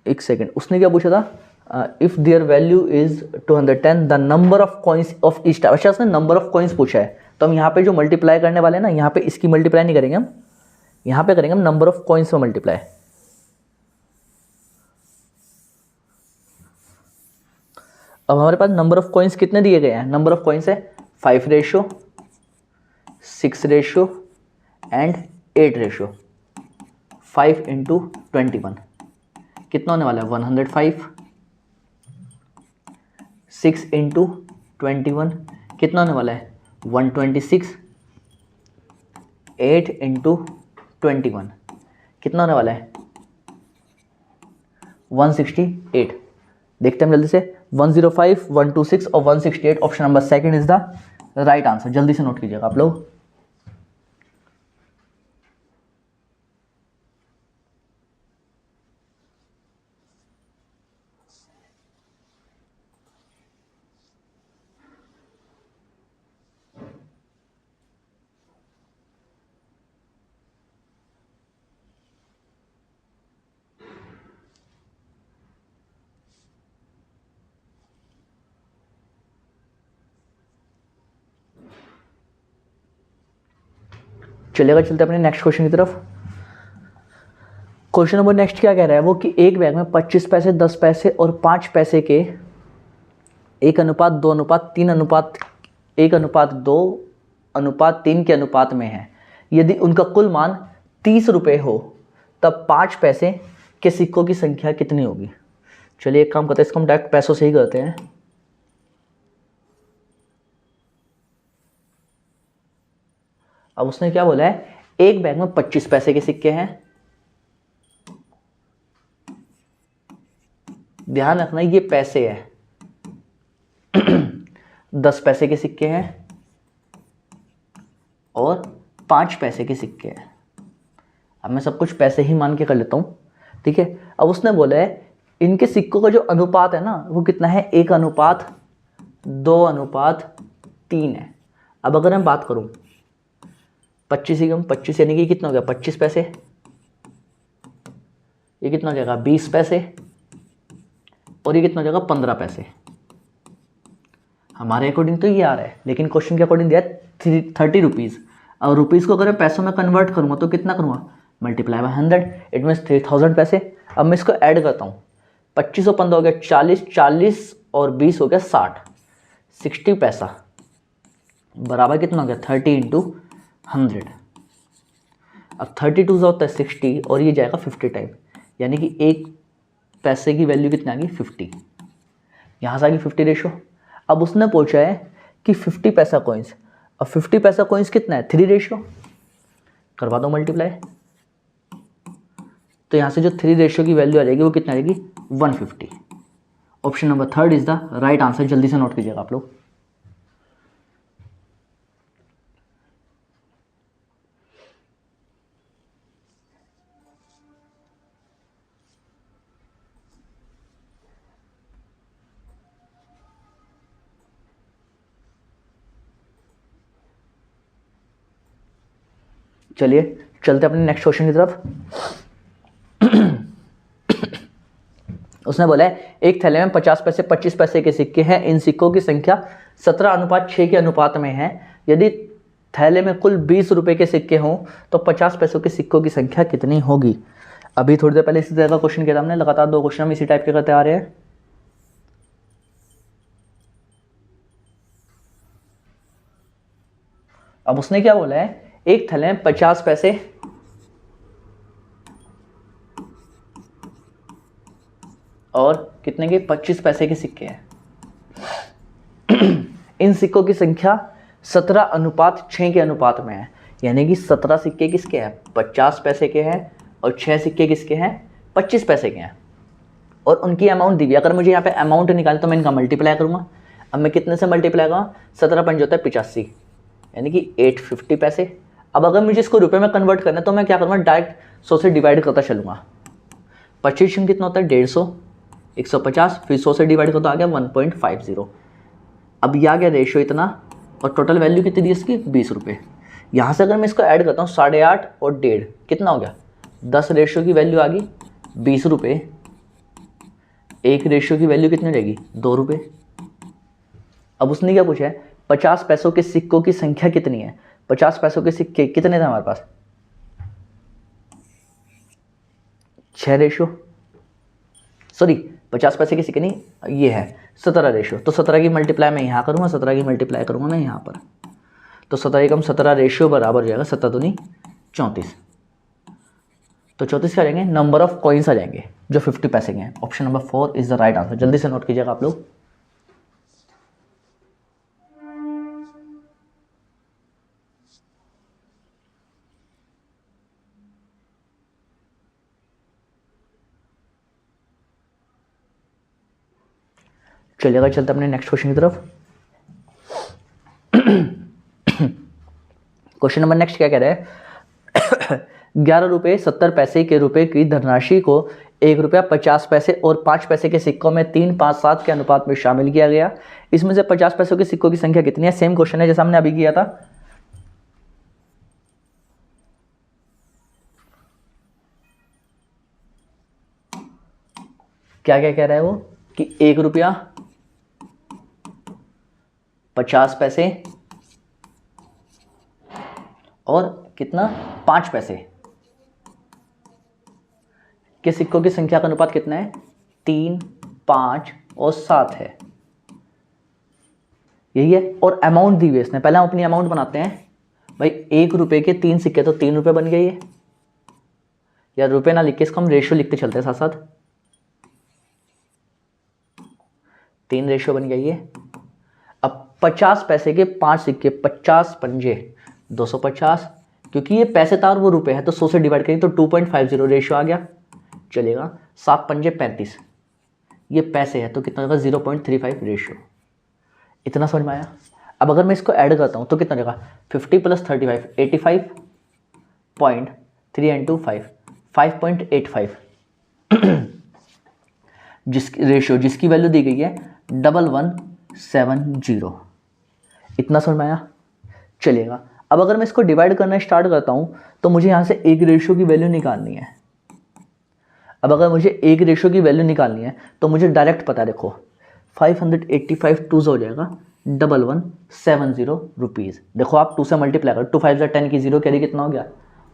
एक सेकेंड, उसने क्या पूछा था, if their value is 210 the number of coins of each type. अच्छा, उसने नंबर ऑफ कॉइन्स पूछा है, तो हम यहाँ पे जो मल्टीप्लाई करने वाले हैं ना, यहाँ पे इसकी मल्टीप्लाई नहीं करेंगे हम, यहाँ पे करेंगे हम नंबर ऑफ कॉइन्स में मल्टीप्लाई। अब हमारे पास नंबर ऑफ कॉइन्स कितने दिए गए हैं, नंबर ऑफ कॉइन्स है 5 रेशियो, 6 रेशियो एंड 8 रेशियो। 5 × 21 कितना होने वाला है 105, 6 इंटू 21 कितना होने वाला है 126, 8 इंटू 21 कितना होने वाला है 168। देखते हैं हम जल्दी से 105, 126 और 168 option number second is the right answer. जल्दी से नोट कीजिएगा आप लोग। चलेगा, चलते अपने नेक्स्ट क्वेश्चन की तरफ। क्वेश्चन नंबर नेक्स्ट क्या कह रहा है वो कि एक बैग में 25 पैसे, 10 पैसे और 5 पैसे के 1:2:3 के अनुपात में है। यदि उनका कुल मान 30 रुपये हो तब 5 पैसे के सिक्कों की संख्या कितनी होगी। चलिए एक काम करते हैं, इसको हम डायरेक्ट पैसों से ही करते हैं। अब उसने क्या बोला है, एक बैग में 25 पैसे के सिक्के हैं। ध्यान रखना ये पैसे है। 10 पैसे के सिक्के हैं और 5 पैसे के सिक्के हैं। अब मैं सब कुछ पैसे ही मान के कर लेता हूं, ठीक है। अब उसने बोला है इनके सिक्कों का जो अनुपात है ना वो कितना है 1:2:3 है। अब अगर मैं बात करूं 25 ही कम 25 यानी कि कितना हो गया 25 पैसे, ये कितना हो जाएगा 20 पैसे और ये कितना हो जाएगा 15 पैसे। हमारे अकॉर्डिंग तो ये आ रहा है, लेकिन क्वेश्चन के अकॉर्डिंग दिया है 30 रुपीज़। और रुपीज़ को अगर मैं पैसों में कन्वर्ट करूँगा तो कितना करूँगा मल्टीप्लाई बाय 100, इट मीन्स 3000 पैसे। अब मैं इसको ऐड करता हूँ, 25 और 15 हो गया 40, 40 और 20 हो गया 60, 60 पैसा बराबर कितना हो गया 30 इंटू 100। अब 32 होता है 60 और ये जाएगा 50 टाइम, यानी कि एक पैसे की वैल्यू कितनी आ गई 50। यहाँ से आ गई 50 रेशो। अब उसने पूछा है कि 50 पैसा कॉइन्स, अब 50 पैसा कॉइन्स कितना है 3 रेशो, करवा दो मल्टीप्लाई। तो यहाँ से जो 3 रेशो की वैल्यू आ जाएगी वो कितना आ जाएगी 150। Option number third is the right answer. जल्दी से नोट कीजिएगा आप लोग। चलिए चलते अपने नेक्स्ट क्वेश्चन की तरफ। उसने बोला है एक थैले में 50 पैसे 25 पैसे के सिक्के हैं। इन सिक्कों की संख्या 17:6 के अनुपात में है। यदि थैले में कुल 20 रुपए के सिक्के हों तो 50 पैसों के सिक्कों की संख्या कितनी होगी। अभी थोड़ी देर पहले इसी तरह का क्वेश्चन किया था हमने, लगातार 2 क्वेश्चन हम इसी टाइप के करते आ रहे हैं। अब उसने क्या बोला है एक थैले में 50 पैसे और कितने के 25 पैसे के सिक्के हैं। इन सिक्कों की संख्या 17:6 के अनुपात में है, यानी कि 17 सिक्के किसके हैं 50 पैसे के हैं और 6 सिक्के किसके हैं 25 पैसे के हैं। और उनकी अमाउंट दी हुई। अगर मुझे यहाँ पे अमाउंट निकालना तो मैं इनका मल्टीप्लाई करूँगा। अब मैं कितने से मल्टीप्लाई करूँगा 17 पंज होता है 85, यानी कि 850 पैसे। अब अगर मुझे इसको रुपए में कन्वर्ट करना है तो मैं क्या करूँगा डायरेक्ट 100 से डिवाइड करता चलूँगा। 25 कितना होता है 150, 150 फिर 100 से डिवाइड करता आ गया 1.50। अब ये आ गया रेशियो इतना और टोटल वैल्यू कितनी दी इसकी 20 रुपये। यहाँ से अगर मैं इसको ऐड करता हूँ 8.5 और 1.5 कितना हो गया 10 रेशियो की वैल्यू आ गई 20 रुपये। एक रेशियो की वैल्यू कितनी रहेगी 2 रुपये। अब उसने क्या पूछा है 50 पैसों के सिक्कों की संख्या कितनी है। 50 पैसों के सिक्के कितने थे हमारे पास 6 रेशियो, सॉरी 50 पैसे के सिक्के नहीं ये है 17 रेशियो। तो 17 की मल्टीप्लाई मैं यहाँ करूँगा, 17 की मल्टीप्लाई करूँगा मैं यहाँ पर। तो 17 एकम 17 रेशियो बराबर हो जाएगा 17 दूनी 34। तो तो 34 क्या आ जाएंगे, नंबर ऑफ कॉइन्स आ जाएंगे जो 50 पैसे के हैं। Option number 4 is the right answer. जल्दी से नोट कीजिएगा आप लोग। चलिएगा, चलते अपने नेक्स्ट क्वेश्चन की तरफ। क्वेश्चन नंबर नेक्स्ट क्या कह रहा है 11 रुपये 70 पैसे के रुपए की धनराशि को 1 रुपया 50 पैसे और 5 पैसे के सिक्कों में 3, 5, 7 के अनुपात में शामिल किया गया। इसमें से 50 पैसों के सिक्कों की संख्या कितनी है? सेम क्वेश्चन है जैसा हमने अभी किया था। क्या क्या कह रहा है वो कि 1 रुपया 50 पैसे और कितना, 5 पैसे के सिक्कों की संख्या का अनुपात कितना है? 3, 5 और 7 है, यही है। और अमाउंट दी हुई है इसने। पहले हम अपनी अमाउंट बनाते हैं भाई। 1 रुपए के 3 सिक्के तो 3 रुपए बन गए ये, या रुपए ना लिख के इसको हम रेशियो लिखते चलते हैं साथ साथ। 3 रेशियो बन गया ये। अब 50 पैसे के 5 सिक्के, 50 पंजे 250, क्योंकि ये पैसे था और वो रुपए है तो 100 से डिवाइड करेंगे तो 2.50 रेशियो आ गया, चलेगा। 7 पंजे 35, ये पैसे है तो कितना होगा? 0.35 रेशियो। इतना समझ में आया? अब अगर मैं इसको ऐड करता हूँ तो कितना होगा? 50 + 35 85.3 × 5 5.85 जिसकी वैल्यू दी गई है 1170। इतना समझ में आया? चलेगा। अब अगर मैं इसको डिवाइड करना स्टार्ट करता हूँ तो मुझे यहाँ से 1 रेशियो की वैल्यू निकालनी है। अब अगर मुझे 1 रेशियो की वैल्यू निकालनी है तो मुझे डायरेक्ट पता है, देखो 585 2 हो जाएगा 1170 रुपीज़। देखो आप 2 से मल्टीप्लाई करो, 2 5 × 10 की 0 कैरी कितना हो गया?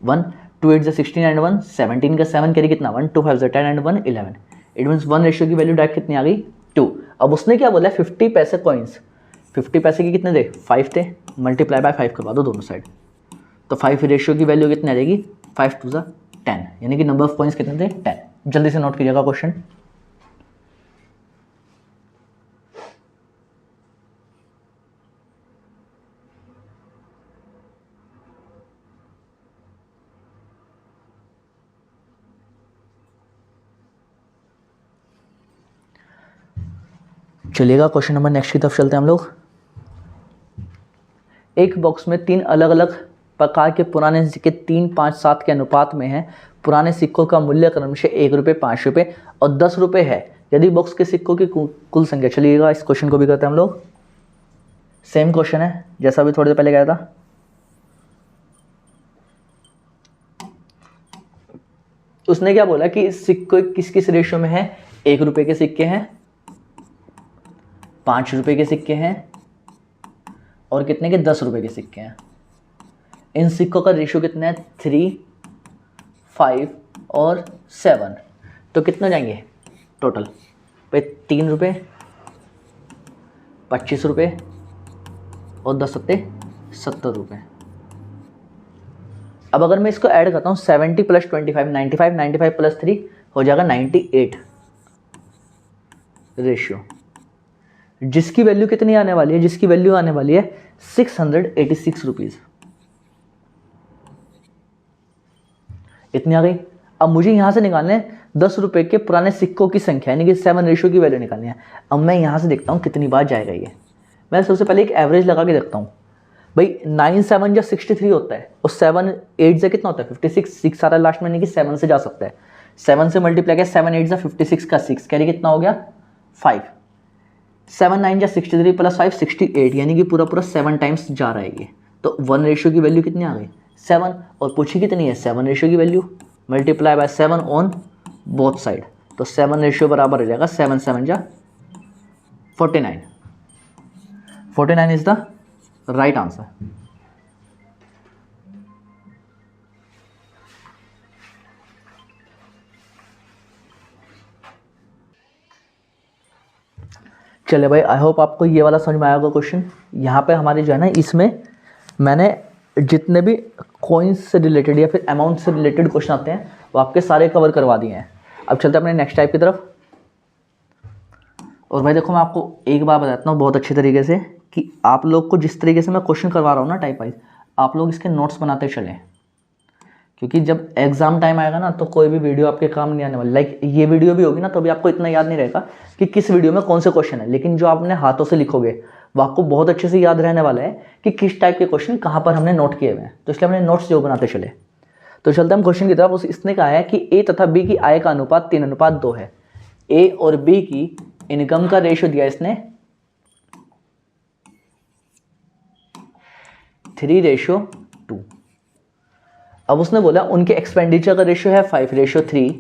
1, 2 8 × 16 एंड 1 17 का 7 कैरी कितना? 1, 2 5 × 10 एंड 1 11। इट मीन्स 1 रेशियो की वैल्यू डायरेक्ट कितनी आ गई? 2। अब उसने क्या बोला? 50 पैसे कॉइन्स, 50 पैसे के कितने थे? 5 थे, मल्टीप्लाई बाय 5 करवा दो दोनों साइड, तो 5 रेशियो की वैल्यू कितनी आ जाएगी? 5 2 = 10, यानी कि नंबर ऑफ कॉइन्स कितने थे? 10। जल्दी से नोट कीजिएगा क्वेश्चन। चलिएगा, क्वेश्चन नंबर नेक्स्ट की तरफ चलते हैं हम लोग। एक बॉक्स में 3 अलग अलग प्रकार के पुराने सिक्के 3, 5, 7 के अनुपात में हैं। पुराने सिक्कों का मूल्य क्रमशः 1 रुपये, 5 रुपये और 10 रुपये है। यदि बॉक्स के सिक्कों की कुल संख्या, चलिएगा इस क्वेश्चन को भी करते हैं हम लोग। सेम क्वेश्चन है जैसा भी थोड़ी देर पहले गया था। उसने क्या बोला कि सिक्के किस किस रेशियो में है? 1 रुपये के सिक्के हैं, 5 रुपये के सिक्के हैं और कितने के? 10 रुपये के सिक्के हैं। इन सिक्कों का रेशियो कितना है? 3, 5 और 7। तो कितना जाएंगे टोटल? भाई 3 रुपये, 25 रुपये और 10 सत्ते 70 रुपये। अब अगर मैं इसको ऐड करता हूँ 70 + 25 95, 95 + 3 हो जाएगा 98 रेशियो। जिसकी वैल्यू कितनी आने वाली है? जिसकी वैल्यू आने वाली है 686 रुपीज़। इतनी आ गई। अब मुझे यहाँ से निकालना है 10 रुपये के पुराने सिक्कों की संख्या, यानी कि 7 रेशियो की वैल्यू निकालनी है। अब मैं यहाँ से देखता हूँ कितनी बार जाएगा ये। मैं सबसे पहले एक एवरेज लगा के देखता हूँ। भाई 9 7 जो 63 होता है और 7 8 से कितना होता है? 56। 6 सारा लास्ट में, यानी कि 7 से जा सकता है। 7 से मल्टीप्लाई किया, 7 8 = 56 का 6 कैरी कितना हो गया? 5। 7 9 = 63 + 5 68, यानी कि पूरा 7 टाइम्स जा रहा है ये। तो 1 रेशियो की वैल्यू कितनी आ गई? 7। और पूछी कितनी है? 7 रेशियो की value, multiply by 7 on both side, तो 7 रेशियो बराबर हो जाएगा 7 7 = 49। 49 इज द राइट आंसर। चले भाई, आई होप आपको ये वाला समझ में आया होगा क्वेश्चन। यहाँ पे हमारे जो है ना, इसमें मैंने जितने भी कॉइन्स से रिलेटेड या फिर अमाउंट से रिलेटेड क्वेश्चन आते हैं वो आपके सारे कवर करवा दिए हैं। अब चलते हैं अपने नेक्स्ट टाइप की तरफ। और भाई देखो मैं आपको एक बार बताता हूँ बहुत अच्छे तरीके से कि आप लोग को जिस तरीके से मैं क्वेश्चन करवा रहा हूँ ना टाइप वाइज, आप लोग इसके नोट्स बनाते चलें, क्योंकि जब एग्जाम टाइम आएगा ना तो कोई भी वीडियो आपके काम नहीं आने वाली। लाइक ये वीडियो भी होगी ना तो भी आपको इतना याद नहीं रहेगा कि किस वीडियो में कौन से क्वेश्चन है, लेकिन जो आपने हाथों से लिखोगे वो आपको बहुत अच्छे से याद रहने वाला है कि किस टाइप के क्वेश्चन कहाँ पर हमने नोट किए हुए हैं। तो इसलिए हमने नोट्स जो बनाते चले। तो चलते हम क्वेश्चन की तरफ। इसने कहा है कि ए तथा बी की आय का अनुपात 3:2 है। ए और बी की इनकम का रेशियो दिया इसने 3:2। अब उसने बोला उनके एक्सपेंडिचर का रेशियो है 5:3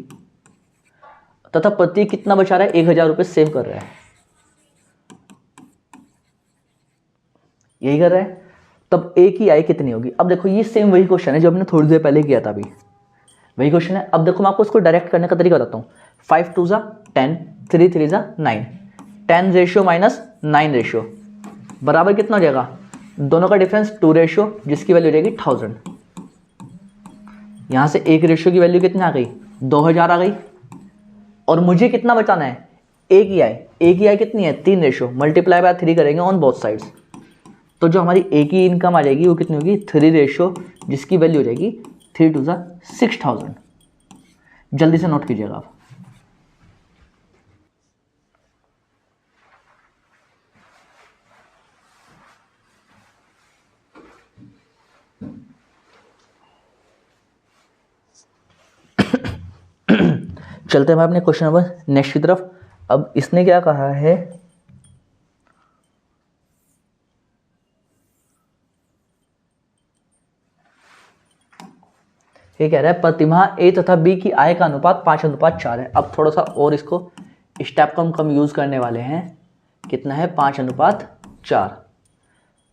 तथा प्रत्येक कितना बचा रहा है, 1,000 रुपये सेव कर रहा है। यही कर रहा है, तब ए की आय कितनी होगी। अब देखो ये सेम वही क्वेश्चन है जो हमने थोड़ी देर पहले किया था, अभी वही क्वेश्चन है। अब देखो मैं आपको इसको डायरेक्ट करने का तरीका बताता हूँ। 5 2 10, 3 3 9, 10 रेशियो माइनस 9 रेशियो बराबर कितना हो जाएगा, दोनों का डिफरेंस 2 रेशियो, जिसकी वैल्यू रहेगी 1000। यहां से एक रेशियो की वैल्यू कितनी आ गई, 2000 आ गई। और मुझे कितना बचाना है, ए की आय। ए की आय कितनी है, 3 रेशियो, मल्टीप्लाई बाय 3 करेंगे ऑन बोथ साइड्स। तो जो हमारी ए की इनकम आ जाएगी वो कितनी होगी, 3 रेशियो, जिसकी वैल्यू हो जाएगी 3 2 6000। जल्दी से नोट कीजिएगा आप। चलते हैं अपने क्वेश्चन नंबर नेक्स्ट की तरफ। अब इसने क्या कहा है, ये कह रहा है प्रतिमाह ए तथा बी की आय का अनुपात 5:4 है। अब थोड़ा सा और इसको स्टेप को हम कम यूज करने वाले हैं। कितना है, 5:4।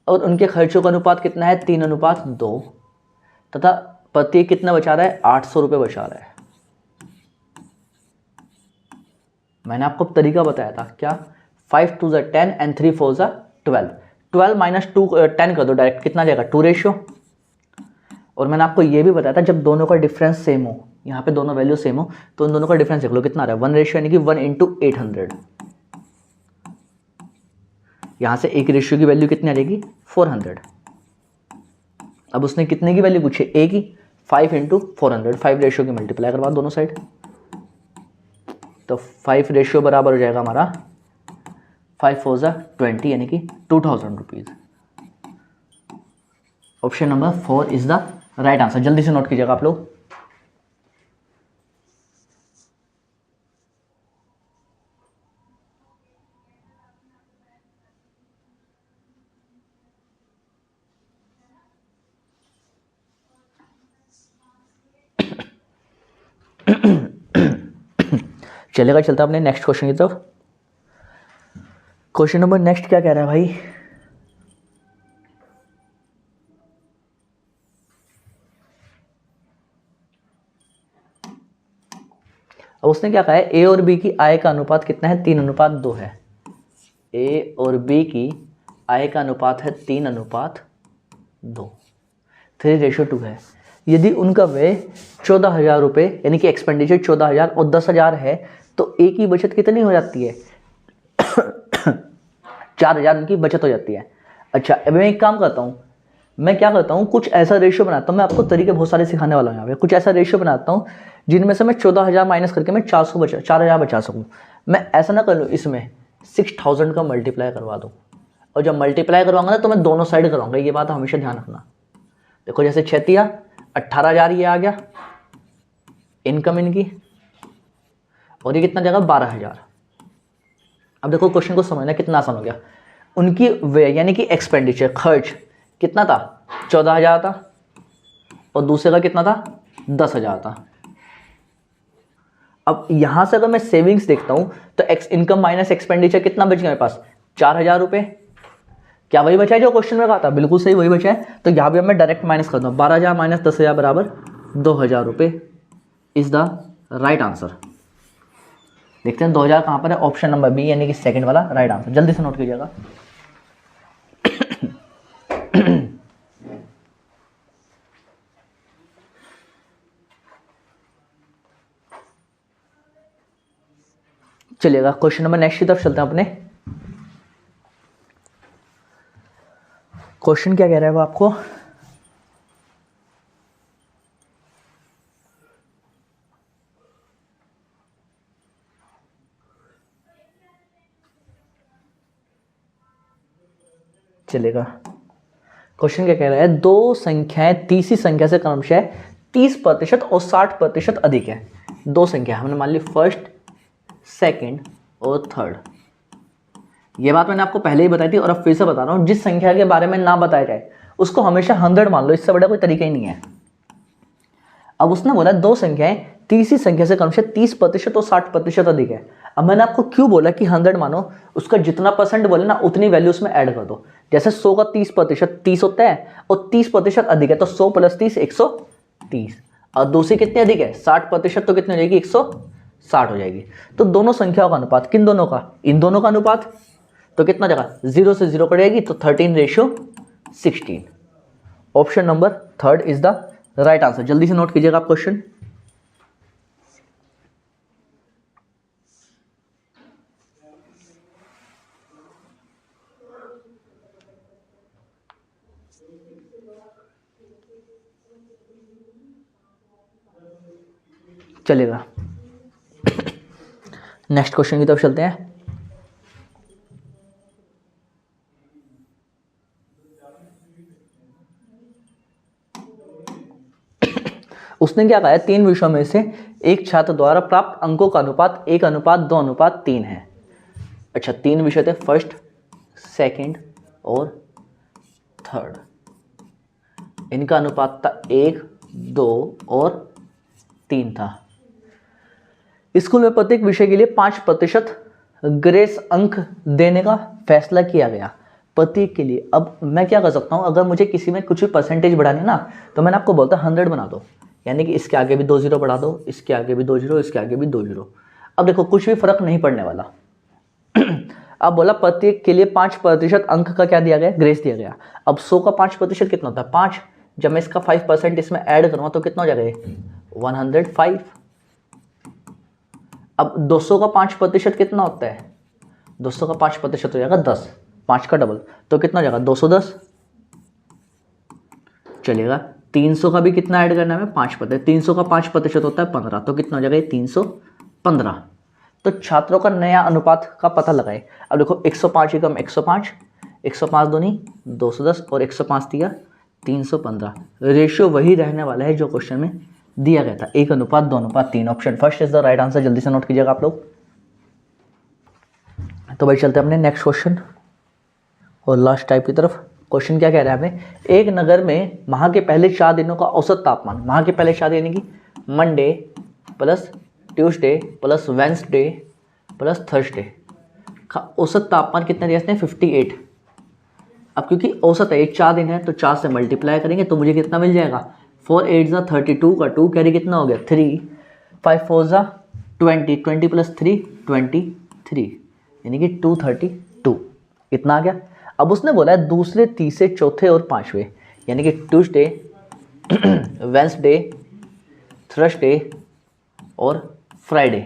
और उनके खर्चों का अनुपात कितना है, 3:2 तथा प्रत्येक कितना बचा रहा है, 800 रुपये बचा रहा है। मैंने आपको तरीका बताया था क्या, 5 2 10 एंड 3 4 12। 12 माइनस 2 10 कर दो डायरेक्ट, कितना जाएगा, 2 रेशियो। और मैंने आपको ये भी बताया था जब दोनों का डिफरेंस सेम हो, यहाँ पे दोनों वैल्यू सेम हो तो उन दोनों का डिफरेंस देख लो कितना आ रहा है, 1 रेशियो, यानी कि 1 × 800। यहाँ से एक रेशियो की वैल्यू कितनी आ जाएगी, 400। अब उसने कितने की वैल्यू पूछी, ए की, 5 × 400, 5 रेशियो की मल्टीप्लाई करवा दोनों साइड। तो 5 रेशियो बराबर हो जाएगा हमारा 5 4 20, यानी कि 2000 rupees. Option number 4 is the right answer. जल्दी से नोट कीजिएगा आप लोग। चलेगा, चलता अपने नेक्स्ट क्वेश्चन की तरफ। क्वेश्चन नंबर नेक्स्ट क्या कह रहा है भाई, अब उसने क्या कहा है, ए और बी की आय का अनुपात कितना है, 3:2 है। ए और बी की आय का अनुपात है 3:2, 3:2 है। यदि उनका व्यय 14,000 रुपये, यानी कि एक्सपेंडिचर 14,000 और 10,000 है, तो ए की बचत कितनी हो जाती है 4,000 उनकी बचत हो जाती है। अच्छा, अब मैं एक काम करता हूँ, मैं क्या करता हूँ, कुछ ऐसा रेशियो बनाता हूँ। मैं आपको तरीके बहुत सारे सिखाने वाला हूँ यहाँ पे। कुछ ऐसा रेशियो बनाता हूँ जिनमें से मैं 14,000 माइनस करके मैं 4,000 बचा सकूँ। मैं ऐसा ना कर लूँ, इसमें 6,000 का मल्टीप्लाई करवा दूँ, और जब मल्टीप्लाई करवाऊंगा ना तो मैं दोनों साइड करवाऊंगा। ये बात हमेशा ध्यान रखना। देखो जैसे 6 18,000 ये आ गया इनकम इनकी, और ये कितना जाएगा, 12,000। अब देखो क्वेश्चन को समझना कितना आसान हो गया। उनकी व्यय यानी कि एक्सपेंडिचर, खर्च कितना था, 14,000 था, और दूसरे का कितना था, 10,000 था। अब यहां से अगर मैं सेविंग्स देखता हूं तो इनकम माइनस एक्सपेंडिचर कितना बच गया मेरे पास, 4,000 रुपये। क्या वही बचा है जो क्वेश्चन में कहा था, बिल्कुल सही वही बचा है। तो यहाँ भी मैं डायरेक्ट माइनस कर दूँ, 12,000 माइनस 10,000 बराबर 2,000 रुपये इज द राइट आंसर। देखते हैं 2,000 कहाँ पर है, ऑप्शन नंबर बी यानी कि सेकंड वाला राइट आंसर। जल्दी से नोट कीजिएगा। चलिएगा क्वेश्चन नंबर नेक्स्ट की तरफ चलते हैं अपने। क्वेश्चन क्या कह रहा है वो आपको, चलेगा। क्वेश्चन क्या कह रहा है, दो संख्याएं तीसरी संख्या से क्रमशः 30% और 60% अधिक है। दो संख्या हमने मान ली फर्स्ट, सेकंड और थर्ड। ये बात मैंने आपको पहले ही बताई थी और अब फिर से बता रहा हूं, जिस संख्या के बारे में ना बताया जाए उसको हमेशा 100 मान लो, इससे बड़ा कोई तरीका ही नहीं है। अब उसने बोला दो संख्याएं तीसरी संख्या से क्रमशः 30% और 60% अधिक है। अब मैंने आपको क्यों बोला कि 100 मानो, उसका जितना परसेंट बोले ना उतनी वैल्यू उसमें ऐड कर दो। जैसे 100 का 30% 30 होता है और 30% अधिक है तो 100 + 30 130, और दूसरी कितनी अधिक है 60%, तो कितनी हो जाएगी 160 हो जाएगी। तो दोनों संख्याओं का अनुपात, किन दोनों का, इन दोनों का अनुपात, तो कितना जगह 0 से 0 कटेगी तो 13:16। Option number third is the right answer. जल्दी से नोट कीजिएगा आप क्वेश्चन। चलेगा नेक्स्ट क्वेश्चन की तरफ चलते हैं। उसने क्या कहा है, 3 विषयों में से एक छात्र द्वारा प्राप्त अंकों का अनुपात 1:2:3 है। अच्छा, 3 विषय थे, फर्स्ट, सेकंड और थर्ड। इनका अनुपात था 1, 2 और 3 था। स्कूल में प्रत्येक विषय के लिए 5% ग्रेस अंक देने का फैसला किया गया, प्रत्येक के लिए। अब मैं क्या कर सकता हूं, अगर मुझे किसी में कुछ भी परसेंटेज बढ़ानी ना, तो मैंने आपको बोलता 100 बना दो, यानी कि इसके आगे भी 2 0 बढ़ा दो, इसके आगे भी 2 0, इसके आगे भी 2 0। अब देखो कुछ भी फर्क नहीं पड़ने वाला। अब बोला प्रत्येक के लिए 5% अंक का क्या दिया गया, ग्रेस दिया गया। अब 100 का 5% कितना होता है 5, जब मैं इसका 5% इसमें ऐड करूँगा तो कितना हो जाएगा 105। अब 200 का 5% कितना होता है, 200 का 5% हो जाएगा 10, 5 का डबल, तो कितना हो जाएगा 210। चलेगा 300 का भी कितना ऐड करना है, 5%, 300 का 5% होता है 15, तो कितना हो जाएगा 315। तो छात्रों का नया अनुपात का पता लगाए। अब देखो 105 ही कम 105, 105 दूनी 210 और 105 दिया 315। रेशियो वही रहने वाला है जो क्वेश्चन में दिया गया था, 1:2:3। Option first is the right answer. जल्दी से नोट कीजिएगा आप लोग। तो भाई चलते हैं अपने नेक्स्ट क्वेश्चन और लास्ट टाइप की तरफ। क्वेश्चन क्या कह रहा है हमें, एक नगर में माह के पहले 4 दिनों का औसत तापमान, माह के पहले 4 यानी कि Monday plus Tuesday plus Wednesday plus Thursday का औसत तापमान कितना दिया इसने 58। अब क्योंकि औसत है, 4 दिन है तो 4 से मल्टीप्लाई करेंगे तो मुझे कितना मिल जाएगा, 4 8 32 का 2 कैरी कितना हो गया 3, 5 4 20, 20 + 3 23, यानी कि 232 इतना आ गया। अब उसने बोला है दूसरे, तीसरे, चौथे और पांचवें, यानी कि ट्यूसडे, वेंसडे, थर्सडे और फ्राइडे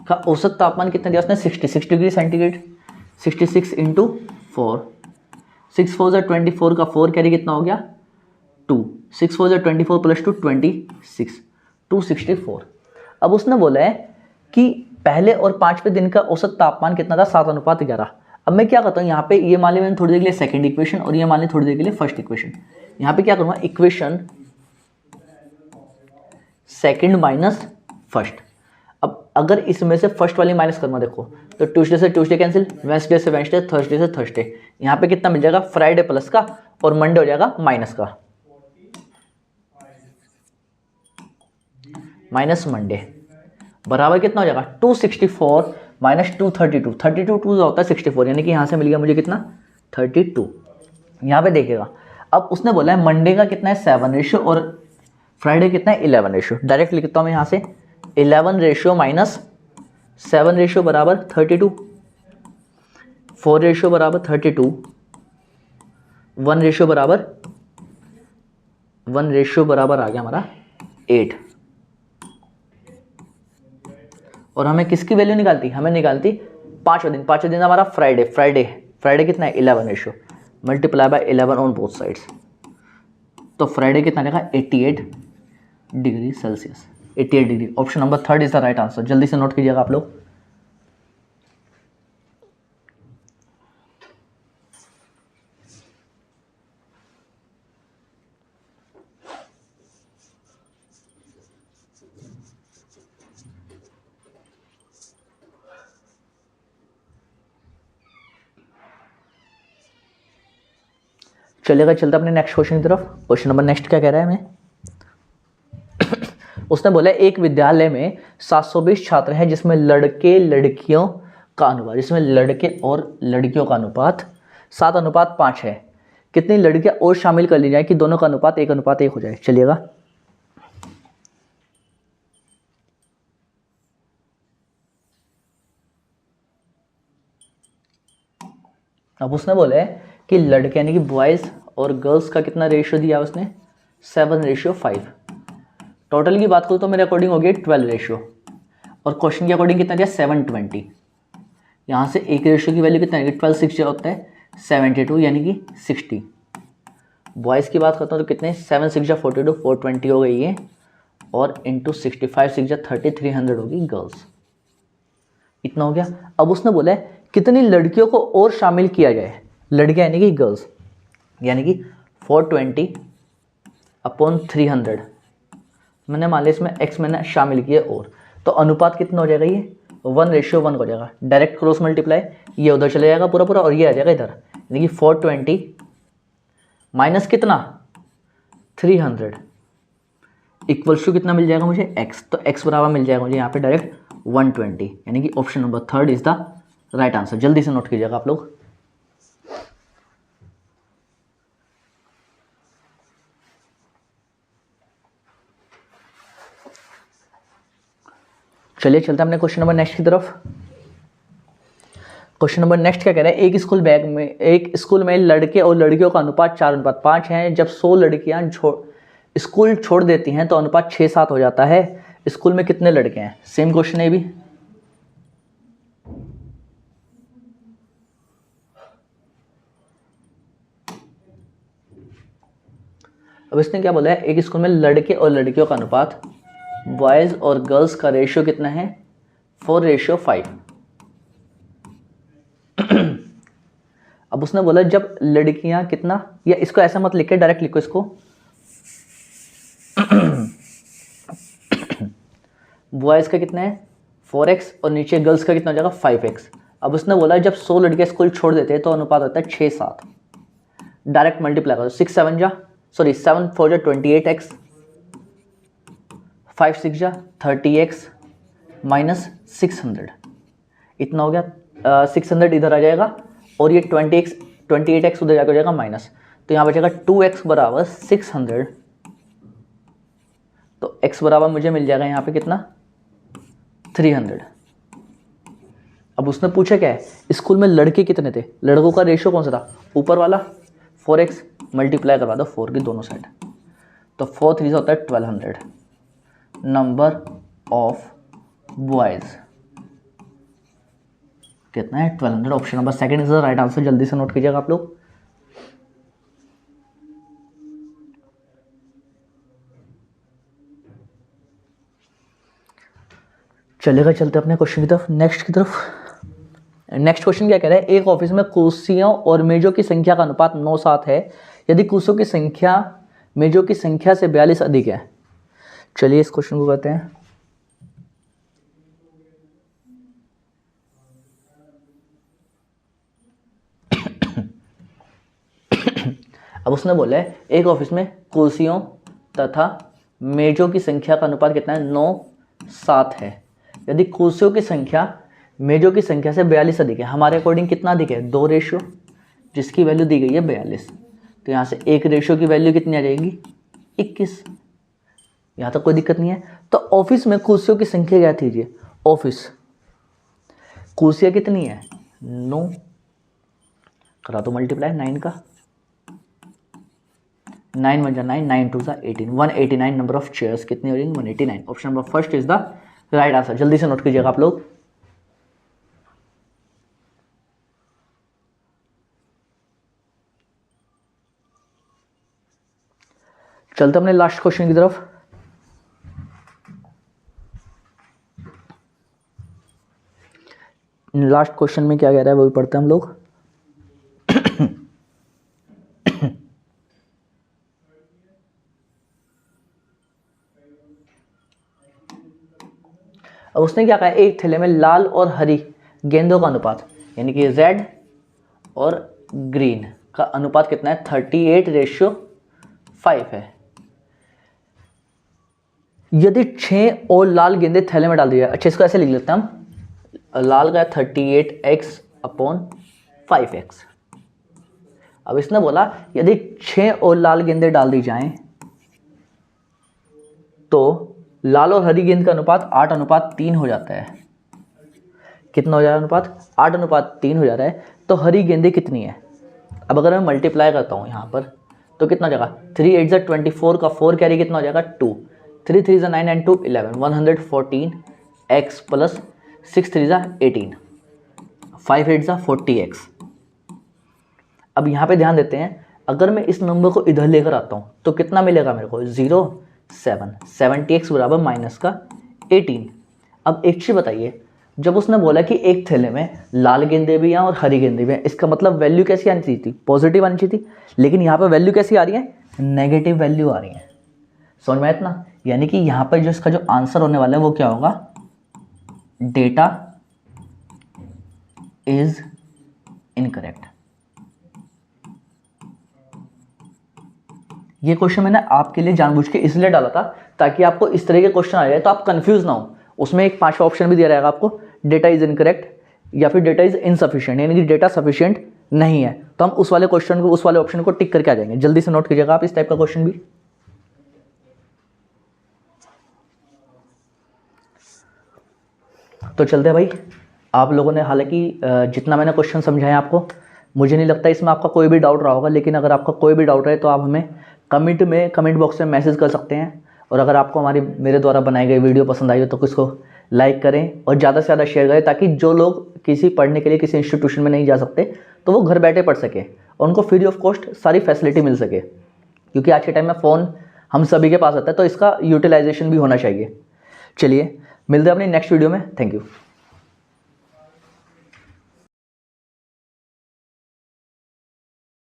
का औसत तापमान कितना दिया उसने 66 डिग्री सेंटीग्रेड। 66 × 4, 6 4 24 का 4 कैरी कितना हो गया 2, 6 4 24 + 2 26, 264। अब उसने बोला है कि पहले और 5वें दिन का औसत तापमान कितना था 7:11। अब मैं क्या करता हूँ, यहाँ पे ये मान ली मैंने थोड़ी देर के लिए सेकंड इक्वेशन और ये मान ली थोड़ी देर के लिए फर्स्ट इक्वेशन। यहाँ पे क्या करूँगा, इक्वेशन सेकंड माइनस फर्स्ट। अब अगर इसमें से फर्स्ट वाली माइनस करूँगा, देखो तो ट्यूसडे से ट्यूसडे कैंसिल, वेंसडे से वेंसडे, थर्सडे से थर्सडे। यहाँ पे कितना मिल जाएगा, फ्राइडे प्लस का और मंडे हो जाएगा माइनस का, माइनस मंडे बराबर कितना हो जाएगा 264 माइनस 232, 32 2 होता है 64, यानी कि यहाँ से मिल गया मुझे कितना 32। यहाँ पे देखिएगा, अब उसने बोला है मंडे का कितना है 7 रेशियो और फ्राइडे कितना है 11 रेशियो। डायरेक्ट लिखता हूँ मैं यहाँ से 11 रेशियो माइनस 7 रेशियो बराबर 32, 4 रेशियो बराबर 32, 1 रेशियो बराबर आ गया हमारा 8, और हमें किसकी वैल्यू निकालती, हमें निकालती पाँचवें दिन। पाँचवें दिन हमारा फ्राइडे कितना है 11 ratio multiply by 11 on both sides, तो फ्राइडे कितना रहेगा 88 degree Celsius, 88 degree. Option number 3 is the right answer. जल्दी से नोट कीजिएगा आप लोग। चलेगा, चलते अपने नेक्स्ट क्वेश्चन की तरफ। क्वेश्चन नंबर नेक्स्ट क्या कह रहा है हमें उसने बोला एक विद्यालय में 720 छात्र हैं जिसमें लड़के लड़कियों का अनुपात, जिसमें लड़के और लड़कियों का अनुपात 7:5 है। कितनी लड़कियां और शामिल कर ली जाए कि दोनों का अनुपात 1:1 हो जाए। चलिएगा, अब उसने बोला है कि लड़के यानी कि बॉयज़ और गर्ल्स का कितना रेशियो दिया उसने 7:5। टोटल की बात करूँ तो मेरे अकॉर्डिंग हो गया 12 रेशियो, और क्वेश्चन के अकॉर्डिंग कितना दिया 720। यहाँ से एक रेशियो की वैल्यू कितना है 12 6 होता है 72 यानी कि 60। बॉयज़ की बात करता हूँ तो कितने 7 6 42 420 हो गई है, और इंटू 65 6 30 300 होगी गर्ल्स। इतना हो गया। अब उसने बोला है कितनी लड़कियों को और शामिल किया जाए, लड़कियां यानी कि गर्ल्स, यानी कि 420/300 मैंने मान लिया इसमें x मैंने शामिल किया और, तो अनुपात कितना हो जाएगा ये 1:1 हो जाएगा। डायरेक्ट क्रॉस मल्टीप्लाई, ये उधर चले जाएगा पूरा पूरा और ये आ जाएगा इधर, यानी कि 420 माइनस कितना 300 इक्वल्स टू कितना मिल जाएगा मुझे x, तो x बराबर मिल जाएगा मुझे यहाँ पे डायरेक्ट 120, यानी कि option number 3 is the right answer. जल्दी से नोट कीजिएगा आप लोग। चलिए चलते हैं अपने क्वेश्चन नंबर नेक्स्ट की तरफ। क्वेश्चन नंबर नेक्स्ट क्या कह रहा है एक स्कूल में लड़के और लड़कियों का अनुपात 4:5 है। जब 100 लड़कियां स्कूल छोड़ देती हैं तो अनुपात 6:7 हो जाता है। स्कूल में कितने लड़के हैं, सेम क्वेश्चन है भी। अब इसने क्या बोला है एक स्कूल में लड़के और लड़कियों का अनुपात बॉयज़ और गर्ल्स का रेशियो कितना है 4:5। अब उसने बोला जब लड़कियां कितना, या इसको ऐसा मत लिखे डायरेक्ट लिखो इसको बॉयज़ का कितना है 4x और नीचे गर्ल्स का कितना हो जाएगा 5x। अब उसने बोला जब 100 लड़के स्कूल छोड़ देते हैं तो अनुपात होता है 6:7। डायरेक्ट मल्टीप्लाई करो 7 4 28x, 5 6 30x माइनस 600, इतना हो गया। 600 इधर आ जाएगा और ये 28x उधर जाकर हो जाएगा माइनस, तो यहाँ बचेगा 2x बराबर 600। तो x बराबर मुझे मिल जाएगा यहाँ पे कितना 300। अब उसने पूछा क्या है स्कूल में लड़के कितने थे, लड़कों का रेशियो कौन सा था ऊपर वाला 4x, मल्टीप्लाई करवा दो 4 की दोनों साइड, तो 4 3 होता है 1200 नंबर ऑफ बॉयज़ कितना है 1200। Option number 2 is the right answer. जल्दी से नोट कीजिएगा आप लोग। चलेगा, चलते अपने क्वेश्चन की तरफ नेक्स्ट नेक्स्ट क्वेश्चन क्या कह रहा है एक ऑफिस में कुर्सियों और मेजों की संख्या का अनुपात 9:7 है यदि कुर्सियों की संख्या मेजों की संख्या से 42 अधिक है। चलिए इस क्वेश्चन को करते हैं। अब उसने बोला है एक ऑफिस में कुर्सियों तथा मेजों की संख्या का अनुपात कितना है 9:7 है यदि कुर्सियों की संख्या मेजों की संख्या से 42 अधिक है। हमारे अकॉर्डिंग कितना अधिक है 2 रेशियो, जिसकी वैल्यू दी गई है 42, तो यहाँ से एक रेशियो की वैल्यू कितनी आ जाएगी 21। यहाँ तक कोई दिक्कत नहीं है। तो ऑफिस में कुर्सियों की संख्या क्या थी, ऑफिस कुर्सियाँ कितनी है 9, करा दो मल्टीप्लाई 9 का, 9 1 9 9 2 18 189 नंबर ऑफ चेयर्स कितनी हो जाएंगी 189। Option number first is the right answer, जल्दी से नोट कीजिएगा आप लोग। चलते अपने लास्ट क्वेश्चन की तरफ। लास्ट क्वेश्चन में क्या कह रहा है वो भी पढ़ते हैं हम लोग। अब उसने क्या कहा, एक थैले में लाल और हरी गेंदों का अनुपात, यानी कि रेड और ग्रीन का अनुपात कितना है, 38:5 है। यदि 6 और लाल गेंदे थैले में डाल दिया, अच्छा इसको ऐसे लिख लेते हैं हम, लाल का 38x/5x। अब इसने बोला यदि 6 और लाल गेंदे डाल दी जाएं तो लाल और हरी गेंद का अनुपात 8:3 हो जाता है। कितना हो जाता है अनुपात, 8:3 हो जाता है। तो हरी गेंदे कितनी है, अब अगर मैं मल्टीप्लाई करता हूँ यहाँ पर तो कितना हो जाएगा, 3 8 24 का 4 कैरी कितना हो जाएगा 2, 3 3 9 and 2 11, 114x प्लस 6 3 18, 5 8 40x। अब यहाँ पे ध्यान देते हैं, अगर मैं इस नंबर को इधर लेकर आता हूँ तो कितना मिलेगा मेरे को, 0 7, 70x बराबर माइनस का 18। अब एक चीज़ बताइए, जब उसने बोला कि एक थैले में लाल गेंदे भी हैं और हरी गेंदे भी हैं, इसका मतलब वैल्यू कैसी आनी चाहिए थी, पॉजिटिव आनी चाहिए थी, लेकिन यहाँ पर वैल्यू कैसी आ रही है, नेगेटिव वैल्यू आ रही है। समझ में आया इतना, यानी कि यहाँ पर जो इसका जो आंसर होने वाला है वो क्या होगा, डेटा इज इनकरेक्ट। ये क्वेश्चन मैंने आपके लिए जानबूझ के इसलिए डाला था ताकि आपको इस तरह के क्वेश्चन आ जाए तो आप कंफ्यूज ना हो। उसमें एक 5वां ऑप्शन भी दिया रहेगा आपको, डेटा इज इनकरेक्ट या फिर डेटा इज इनसफिशिएंट, यानी कि डेटा सफिशिएंट नहीं है, तो हम उस वाले क्वेश्चन को, उस वाले ऑप्शन को टिक करके आ जाएंगे। जल्दी से नोट कीजिएगा आप इस टाइप का क्वेश्चन भी। तो चलते हैं भाई, आप लोगों ने हालांकि जितना मैंने क्वेश्चन समझाया आपको, मुझे नहीं लगता इसमें आपका कोई भी डाउट रहा होगा, लेकिन अगर आपका कोई भी डाउट रहे तो आप हमें कमेंट बॉक्स में मैसेज कर सकते हैं। और अगर आपको मेरे द्वारा बनाई गई वीडियो पसंद आई हो तो इसको लाइक करें और ज़्यादा से ज़्यादा शेयर करें, ताकि जो लोग किसी पढ़ने के लिए किसी इंस्टीट्यूशन में नहीं जा सकते तो वो घर बैठे पढ़ सके और उनको फ्री ऑफ कॉस्ट सारी फैसिलिटी मिल सके, क्योंकि आज के टाइम में फ़ोन हम सभी के पास आता है, तो इसका यूटिलाइजेशन भी होना चाहिए। चलिए मिलते हैं अपनी नेक्स्ट वीडियो में, थैंक यू।